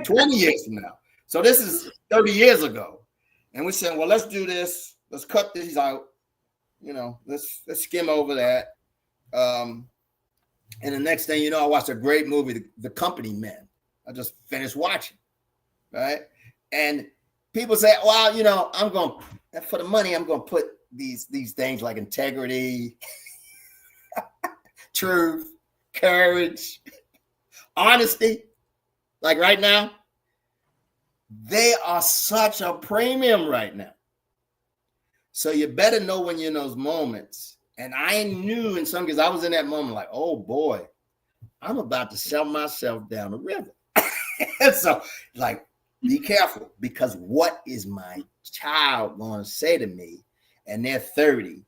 Speaker 3: 20 years from now? So this is 30 years ago. And we're saying, well, let's do this. Let's cut these out. Let's skim over that. And the next thing you know, I watched a great movie, The Company Men. I just finished watching, right? And people say, well, I'm going to, for the money, I'm going to put these things like integrity, truth, courage, honesty. Like right now, they are such a premium right now. So you better know when you're in those moments. And I knew in some cases, I was in that moment like, oh boy, I'm about to sell myself down the river. So like, be careful, because what is my child going to say to me? And they're 30.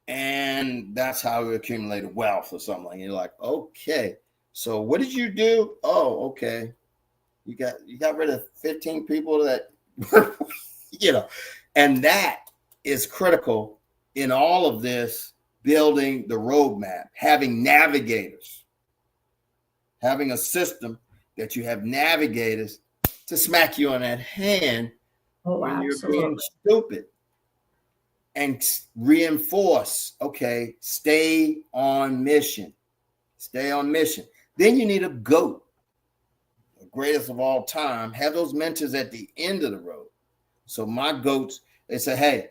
Speaker 3: And that's how we accumulated wealth or something. And you're like, okay, so what did you do? Oh, okay. You got rid of 15 people that, and that is critical in all of this, building the roadmap, having navigators, having a system that you have navigators to smack you on that hand when you're being stupid, and reinforce, okay, stay on mission. Stay on mission. Then you need a GOAT, the greatest of all time. Have those mentors at the end of the road. So my GOATs, they say, hey,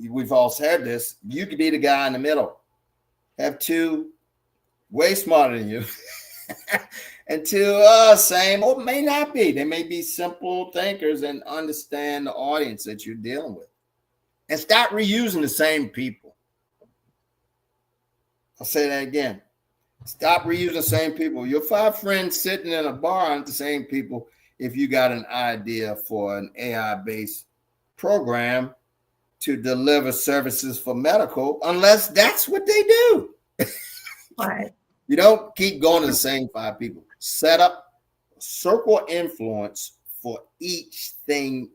Speaker 3: we've all said this, you could be the guy in the middle. Have two way smarter than you. And two same, or may not be. They may be simple thinkers and understand the audience that you're dealing with. And stop reusing the same people. I'll say that again. Stop reusing the same people. Your 5 friends sitting in a bar aren't the same people if you got an idea for an AI-based program to deliver services for medical, unless that's what they do.
Speaker 2: Right.
Speaker 3: You don't keep going to the same 5 people. Set up a circle of influence for each thing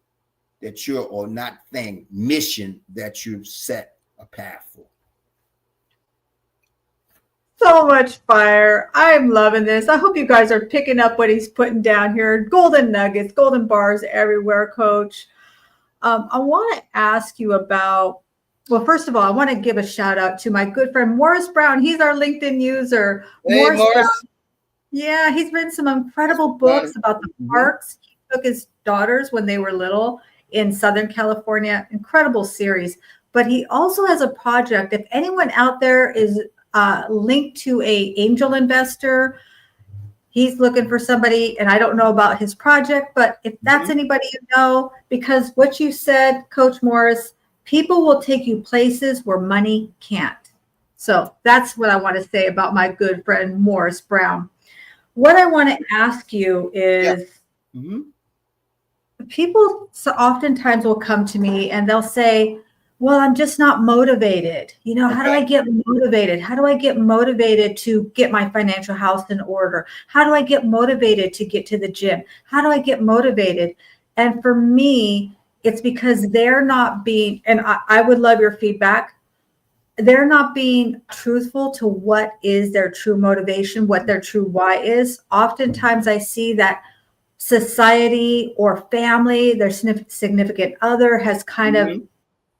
Speaker 3: that you're, or not thing, mission that you've set a path for.
Speaker 2: So much fire. I'm loving this. I hope you guys are picking up what he's putting down here. Golden nuggets, golden bars everywhere, Coach. I want to ask you about, well, first of all, I want to give a shout out to my good friend Morris Brown. He's our LinkedIn user.
Speaker 3: Hey,
Speaker 2: Morris
Speaker 3: Morris.
Speaker 2: Brown. Yeah, he's written some incredible books about the parks. He took his daughters when they were little in Southern California. Incredible series. But he also has a project. If anyone out there is linked to a angel investor, he's looking for somebody, and I don't know about his project, but if that's anybody you know, because what you said, Coach Morris, people will take you places where money can't. So that's what I want to say about my good friend Morris Brown. What I want to ask you is, people so oftentimes will come to me and they'll say, well, I'm just not motivated. You know, how do I get motivated? How do I get motivated to get my financial house in order? How do I get motivated to get to the gym? How do I get motivated? And for me, it's because they're not being, and I would love your feedback, they're not being truthful to what is their true motivation, what their true why is. Oftentimes I see that society or family, their significant other has kind of,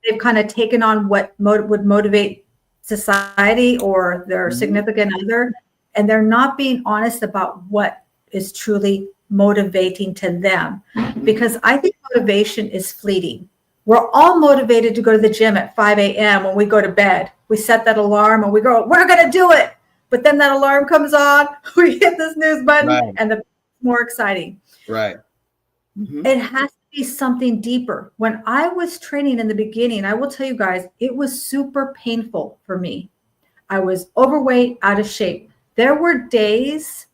Speaker 2: they've kind of taken on what would motivate society or their significant other, and they're not being honest about what is truly motivating to them. Because I think motivation is fleeting. We're all motivated to go to the gym at 5 a.m. when we go to bed. We set that alarm and we go, we're going to do it. But then that alarm comes on, we hit this snooze button, and the more exciting.
Speaker 3: Right.
Speaker 2: It has to be something deeper. When I was training in the beginning, I will tell you guys, it was super painful for me. I was overweight, out of shape. There were days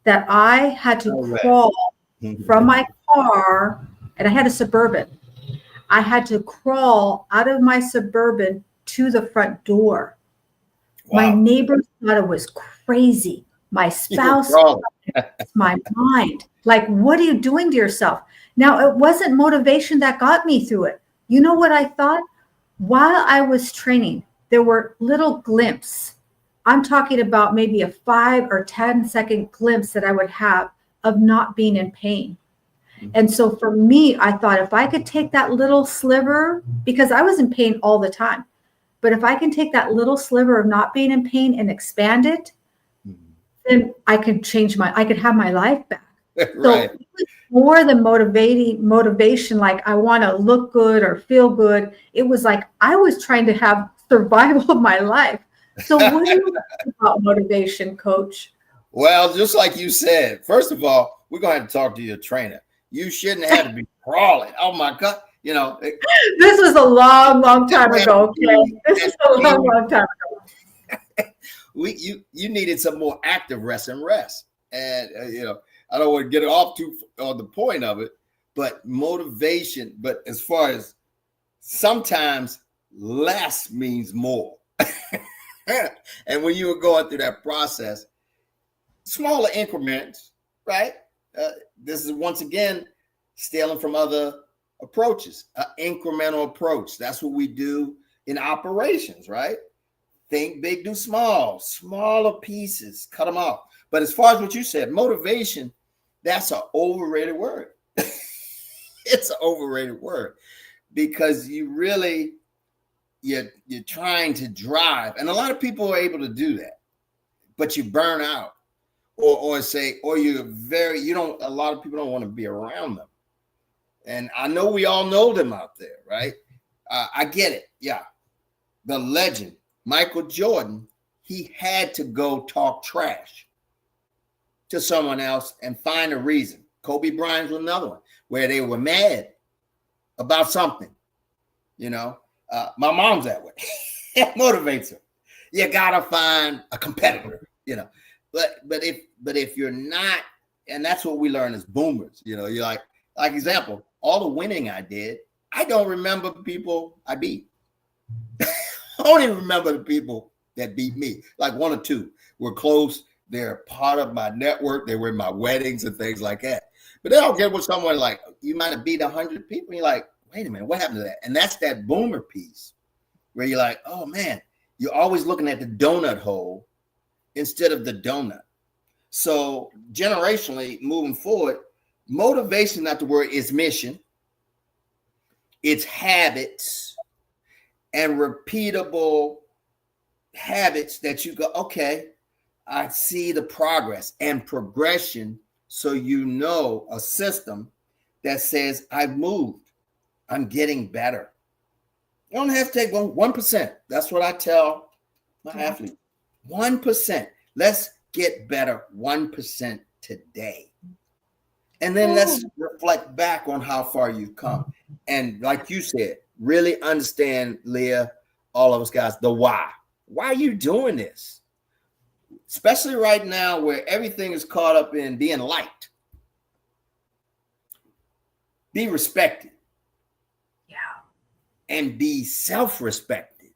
Speaker 2: that I had to crawl from my car, and I had a Suburban. I had to crawl out of my Suburban to the front door. Wow. My neighbors thought it was crazy. My spouse, my mind. Like, what are you doing to yourself? Now, it wasn't motivation that got me through it. You know what I thought? While I was training, there were little glimpses. I'm talking about maybe a 5 or 10 second glimpse that I would have of not being in pain. And so for me, I thought if I could take that little sliver, because I was in pain all the time, but if I can take that little sliver of not being in pain and expand it, then I could I could have my life back. Right. So it was more than motivation, like I want to look good or feel good. It was like I was trying to have survival of my life. So what do you think about motivation, Coach?
Speaker 3: Well, just like you said, first of all, we're going to have to talk to your trainer. You shouldn't have to be crawling. Oh my God. You know,
Speaker 2: this was a long time ago. Okay? This is a long time ago.
Speaker 3: You needed some more active rest. And, you know, I don't want to get off too on the point of it, but motivation. But as far as sometimes less means more. And when you were going through that process, smaller increments, right? This is once again stealing from other approaches, an incremental approach. That's what we do in operations, right? Think big, do small, smaller pieces, cut them off. But as far as what you said, motivation, that's an overrated word. It's an overrated word because you're trying to drive. And a lot of people are able to do that, but you burn out a lot of people don't want to be around them. And I know we all know them out there, right? I get it. Yeah. The legend, Michael Jordan, he had to go talk trash to someone else and find a reason. Kobe Bryant was another one where they were mad about something. You know, my mom's that way. It motivates her. You gotta find a competitor, you know. But if you're not, and that's what we learn as boomers, you know, you're like example, all the winning I did, I don't remember people I beat. I don't even remember the people that beat me. Like 1 or 2 were close. They're part of my network. They were in my weddings and things like that. But then I'll get with someone like, you might have beat 100 people. And you're like, wait a minute, what happened to that? And that's that boomer piece where you're like, oh man, you're always looking at the donut hole instead of the donut. So generationally, moving forward, motivation, not the word, is mission. It's habits and repeatable habits that you go, okay, I see the progress and progression. So you know a system that says I've moved, I'm getting better. You don't have to take 1%. That's what I tell my athletes. 1%. Let's get better 1% today. And then let's reflect back on how far you've come. And like you said, really understand, Leah, all of us guys, the why. Why are you doing this? Especially right now where everything is caught up in being liked. Be respected.
Speaker 2: Yeah.
Speaker 3: And be self-respected.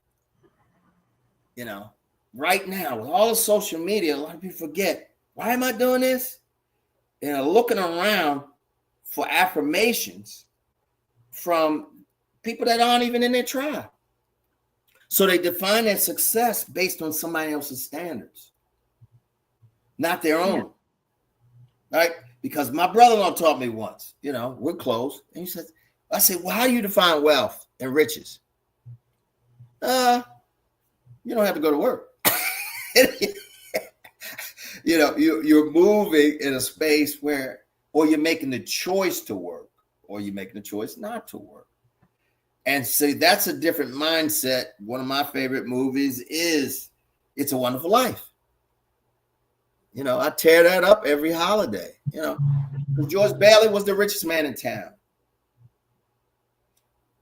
Speaker 3: You know, right now with all the social media, a lot of people forget, why am I doing this? And looking around for affirmations from people that aren't even in their tribe. So they define their success based on somebody else's standards, not their own. Right? Because my brother-in-law taught me once, you know, we're close. And he said, I said, well, how do you define wealth and riches? You don't have to go to work. You know, you're moving in a space where, or you're making the choice to work, or you're making the choice not to work. And see, that's a different mindset. One of my favorite movies is It's a Wonderful Life. You know, I tear that up every holiday, you know, because George Bailey was the richest man in town.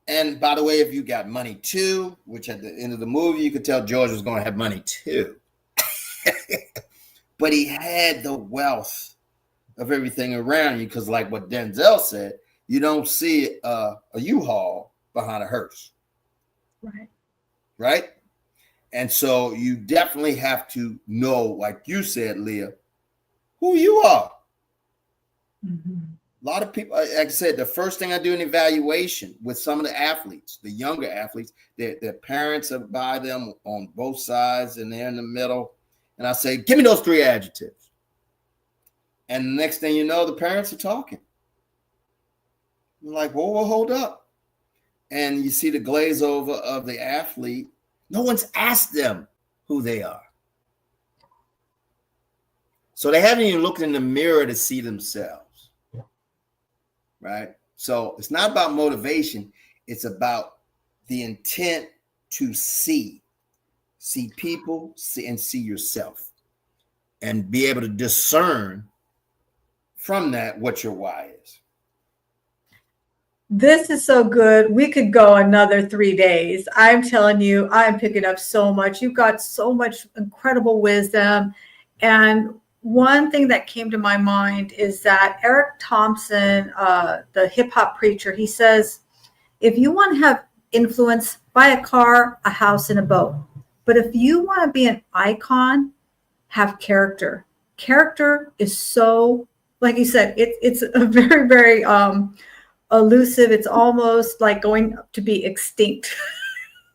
Speaker 3: And by the way, if you got money too, which at the end of the movie, you could tell George was going to have money too. But he had the wealth of everything around you, because like what Denzel said, you don't see a U-Haul behind a hearse.
Speaker 2: Right.
Speaker 3: Right? And so you definitely have to know, like you said, Leah, who you are.
Speaker 2: Mm-hmm.
Speaker 3: A lot of people, like I said, the first thing I do in evaluation with some of the athletes, the younger athletes, their parents are by them on both sides and they're in the middle. And I say, give me those 3 adjectives. And the next thing you know, the parents are talking. I'm like, whoa, hold up. And you see the glaze over of the athlete. No one's asked them who they are. So they haven't even looked in the mirror to see themselves. Right? So it's not about motivation. It's about the intent to see people, see yourself, and be able to discern from that what your why is.
Speaker 2: This is so good. We could go another 3 days. I'm telling you, I'm picking up so much. You've got so much incredible wisdom. And one thing that came to my mind is that Eric Thompson, the hip hop preacher, he says, if you want to have influence, buy a car, a house, and a boat. But if you want to be an icon, have character. Character is so, like you said, it's a very, very elusive. It's almost like going to be extinct.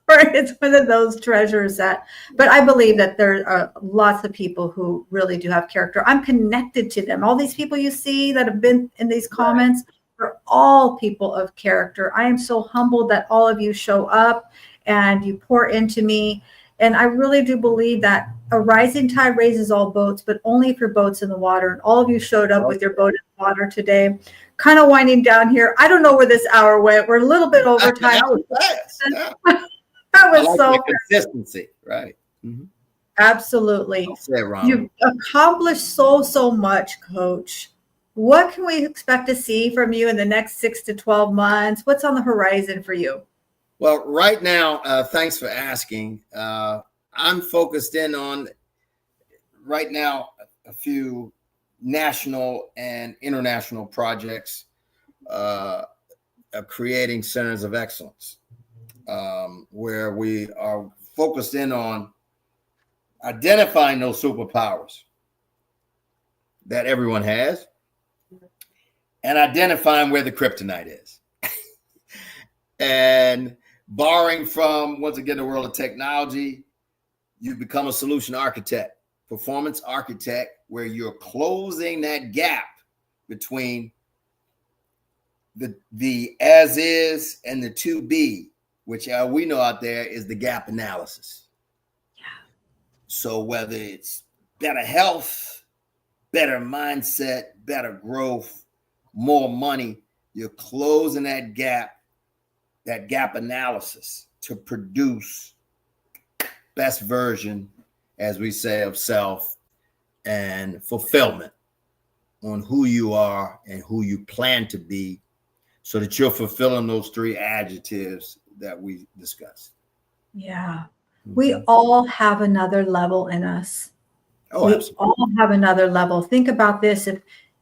Speaker 2: Right? It's one of those treasures that, but I believe that there are lots of people who really do have character. I'm connected to them. All these people you see that have been in these comments are all people of character. I am so humbled that all of you show up and you pour into me. And I really do believe that a rising tide raises all boats, but only if your boat's in the water. And all of you showed up with your boat in the water today. Kind of winding down here. I don't know where this hour went. We're a little bit over time.
Speaker 3: That was fast. Yeah.
Speaker 2: That was
Speaker 3: like
Speaker 2: so
Speaker 3: consistency, right? Mm-hmm.
Speaker 2: Absolutely.
Speaker 3: Wrong.
Speaker 2: You've accomplished so much, Coach. What can we expect to see from you in the next 6 to 12 months? What's on the horizon for you?
Speaker 3: Well, right now, thanks for asking. I'm focused in on right now a few national and international projects of creating centers of excellence, where we are focused in on identifying those superpowers that everyone has and identifying where the kryptonite is. And borrowing from, once again, the world of technology, you become a solution architect. performance architect, where you're closing that gap between the as is and the to be, which we know out there is the gap analysis.
Speaker 2: Yeah.
Speaker 3: So whether it's better health, better mindset, better growth, more money, you're closing that gap analysis to produce best version, as we say, of self and fulfillment on who you are and who you plan to be, so that you're fulfilling those three adjectives that we discussed.
Speaker 2: Yeah. We all have another level in us.
Speaker 3: Oh,
Speaker 2: we
Speaker 3: absolutely.
Speaker 2: all have another level. Think about this.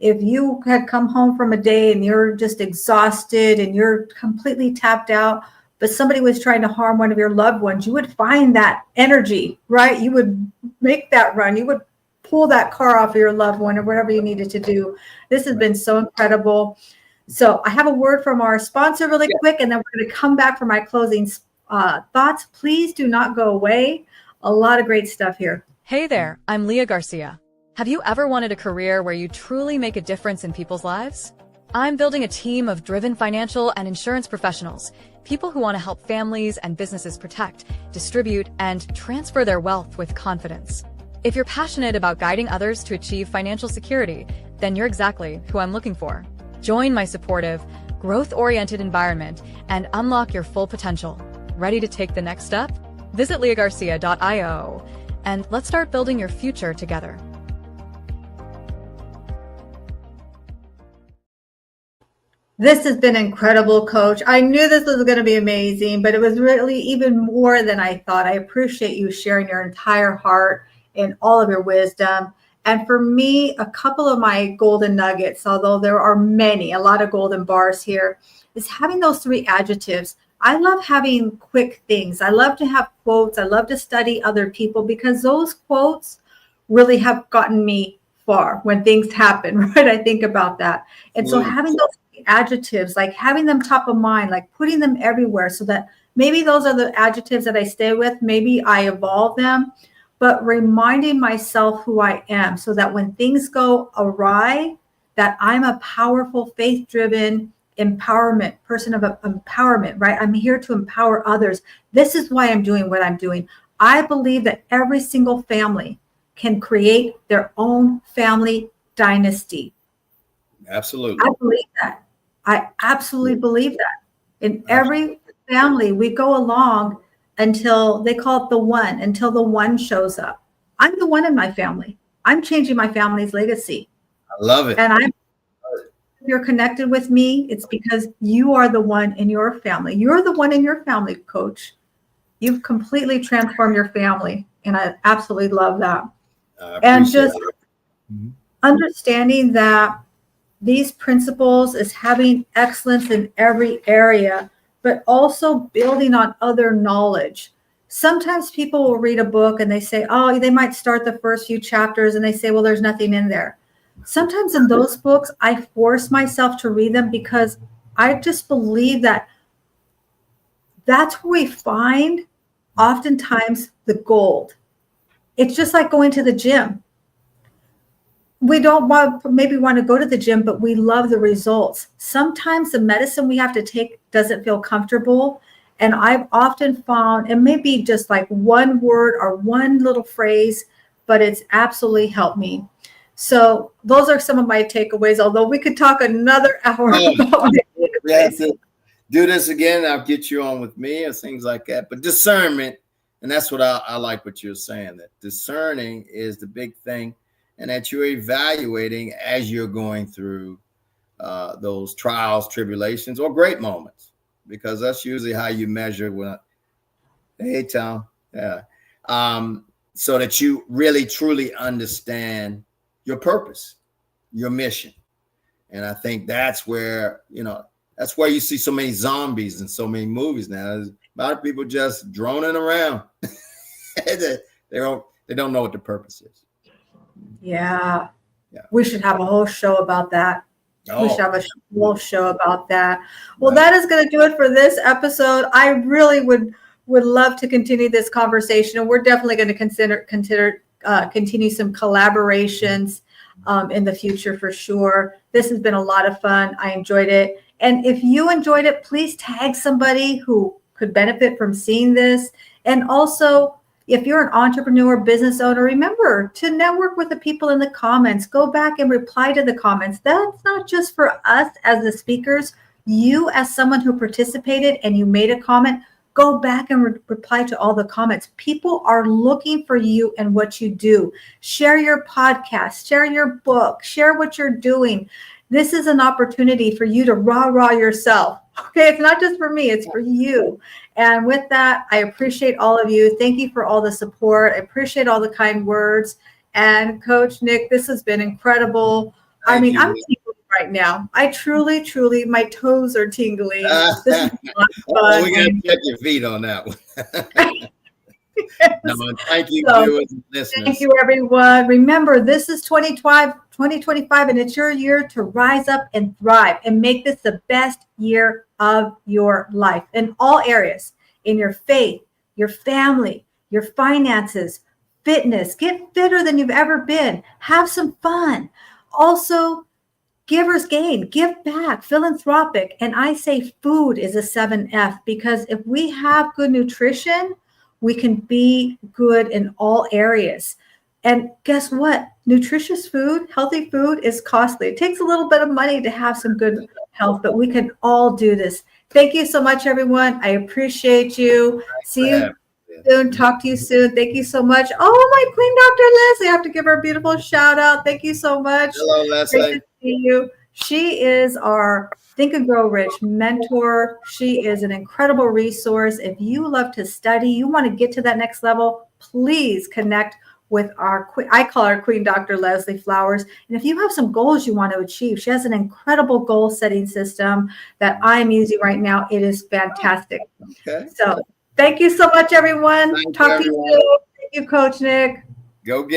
Speaker 2: If you had come home from a day and you're just exhausted and you're completely tapped out, but somebody was trying to harm one of your loved ones, you would find that energy, right? You would make that run. You would pull that car off of your loved one or whatever you needed to do. This has been so incredible. So I have a word from our sponsor really quick, and then we're going to come back for my closing thoughts. Please do not go away. A lot of great stuff here.
Speaker 1: Hey there, I'm Leah Garcia. Have you ever wanted a career where you truly make a difference in people's lives? I'm building a team of driven financial and insurance professionals, people who want to help families and businesses protect, distribute, and transfer their wealth with confidence. If you're passionate about guiding others to achieve financial security, then you're exactly who I'm looking for. Join my supportive, growth-oriented environment and unlock your full potential. Ready to take the next step? Visit leahgarcia.io and let's start building your future together.
Speaker 2: This has been incredible, Coach. I knew this was going to be amazing, but it was really even more than I thought. I appreciate you sharing your entire heart and all of your wisdom. And for me, a couple of my golden nuggets, although there are many, a lot of golden bars here, is having those three adjectives. I love having quick things. I love to have quotes. I love to study other people because those quotes really have gotten me far when things happen, right? I think about that. And so having those adjectives, like having them top of mind, like putting them everywhere so that maybe those are the adjectives that I stay with. Maybe I evolve them, but reminding myself who I am so that when things go awry, that I'm a powerful, faith-driven person of empowerment, right? I'm here to empower others. This is why I'm doing what I'm doing. I believe that every single family can create their own family dynasty.
Speaker 3: Absolutely.
Speaker 2: I believe that. I absolutely believe that. In every family, we go along until they call it the one, until the one shows up. I'm the one in my family. I'm changing my family's legacy.
Speaker 3: I love it.
Speaker 2: And if you're connected with me, it's because you are the one in your family. You're the one in your family, Coach. You've completely transformed your family. And I absolutely love that. And just understanding that these principles is having excellence in every area, but also building on other knowledge. Sometimes people will read a book and they say, oh, they might start the first few chapters and they say, well, there's nothing in there. Sometimes in those books, I force myself to read them because I just believe that that's where we find oftentimes the gold. It's just like going to the gym. We don't maybe want to go to the gym, but we love the results. Sometimes the medicine we have to take doesn't feel comfortable. And I've often found it may be just like one word or one little phrase, but it's absolutely helped me. So those are some of my takeaways, although we could talk another hour about
Speaker 3: it. Do this again. I'll get you on with me or things like that. But discernment, and that's what I like what you're saying, that discerning is the big thing. And that you're evaluating as you're going through those trials, tribulations, or great moments, because that's usually how you measure when, hey, Tom, yeah. So that you really, truly understand your purpose, your mission. And I think that's where, that's where you see so many zombies in so many movies now. There's a lot of people just droning around. They don't know what the purpose is.
Speaker 2: Yeah. We should have a whole show about that. We should have a whole show about that. Well, that is going to do it for this episode. I really would love to continue this conversation, and we're definitely going to consider continue some collaborations in the future for sure. This has been a lot of fun. I enjoyed it. And if you enjoyed it, please tag somebody who could benefit from seeing this. And also, if you're an entrepreneur, business owner, remember to network with the people in the comments. Go back and reply to the comments. That's not just for us as the speakers. You, as someone who participated and you made a comment, go back and reply to all the comments. People are looking for you and what you do. Share your podcast, share your book, share what you're doing. This is an opportunity for you to rah-rah yourself. Okay, it's not just for me, it's for you. And with that, I appreciate all of you. Thank you for all the support. I appreciate all the kind words. And Coach Nick, this has been incredible. I'm tingling right now. I truly, my toes are tingling. This is a lot of fun.
Speaker 3: We got to check your feet on that one.
Speaker 2: Yes.
Speaker 3: No, thank you, viewers and listeners.
Speaker 2: Thank you, everyone. Remember, this is 2025, and it's your year to rise up and thrive and make this the best year of your life in all areas, in your faith, your family, your finances, fitness. Get fitter than you've ever been. Have some fun. Also, givers gain, give back, philanthropic. And I say food is a 7F, because if we have good nutrition, we can be good in all areas. And guess what? Nutritious food, healthy food is costly. It takes a little bit of money to have some good health, but we can all do this. Thank you so much, everyone. I appreciate you. See you soon. Talk to you soon. Thank you so much. Oh, my Queen Dr. Leslie. I have to give her a beautiful shout out. Thank you so much.
Speaker 3: Hello, Leslie.
Speaker 2: Great to see you. She is our Think and Grow Rich mentor. She is an incredible resource. If you love to study, you want to get to that next level, please connect with I call her Queen Dr. Leslie Flowers. And if you have some goals you want to achieve, she has an incredible goal setting system that I'm using right now. It is fantastic.
Speaker 3: Okay.
Speaker 2: So thank you so much, everyone. Talk to you soon. Thank you, Coach Nick.
Speaker 3: Go get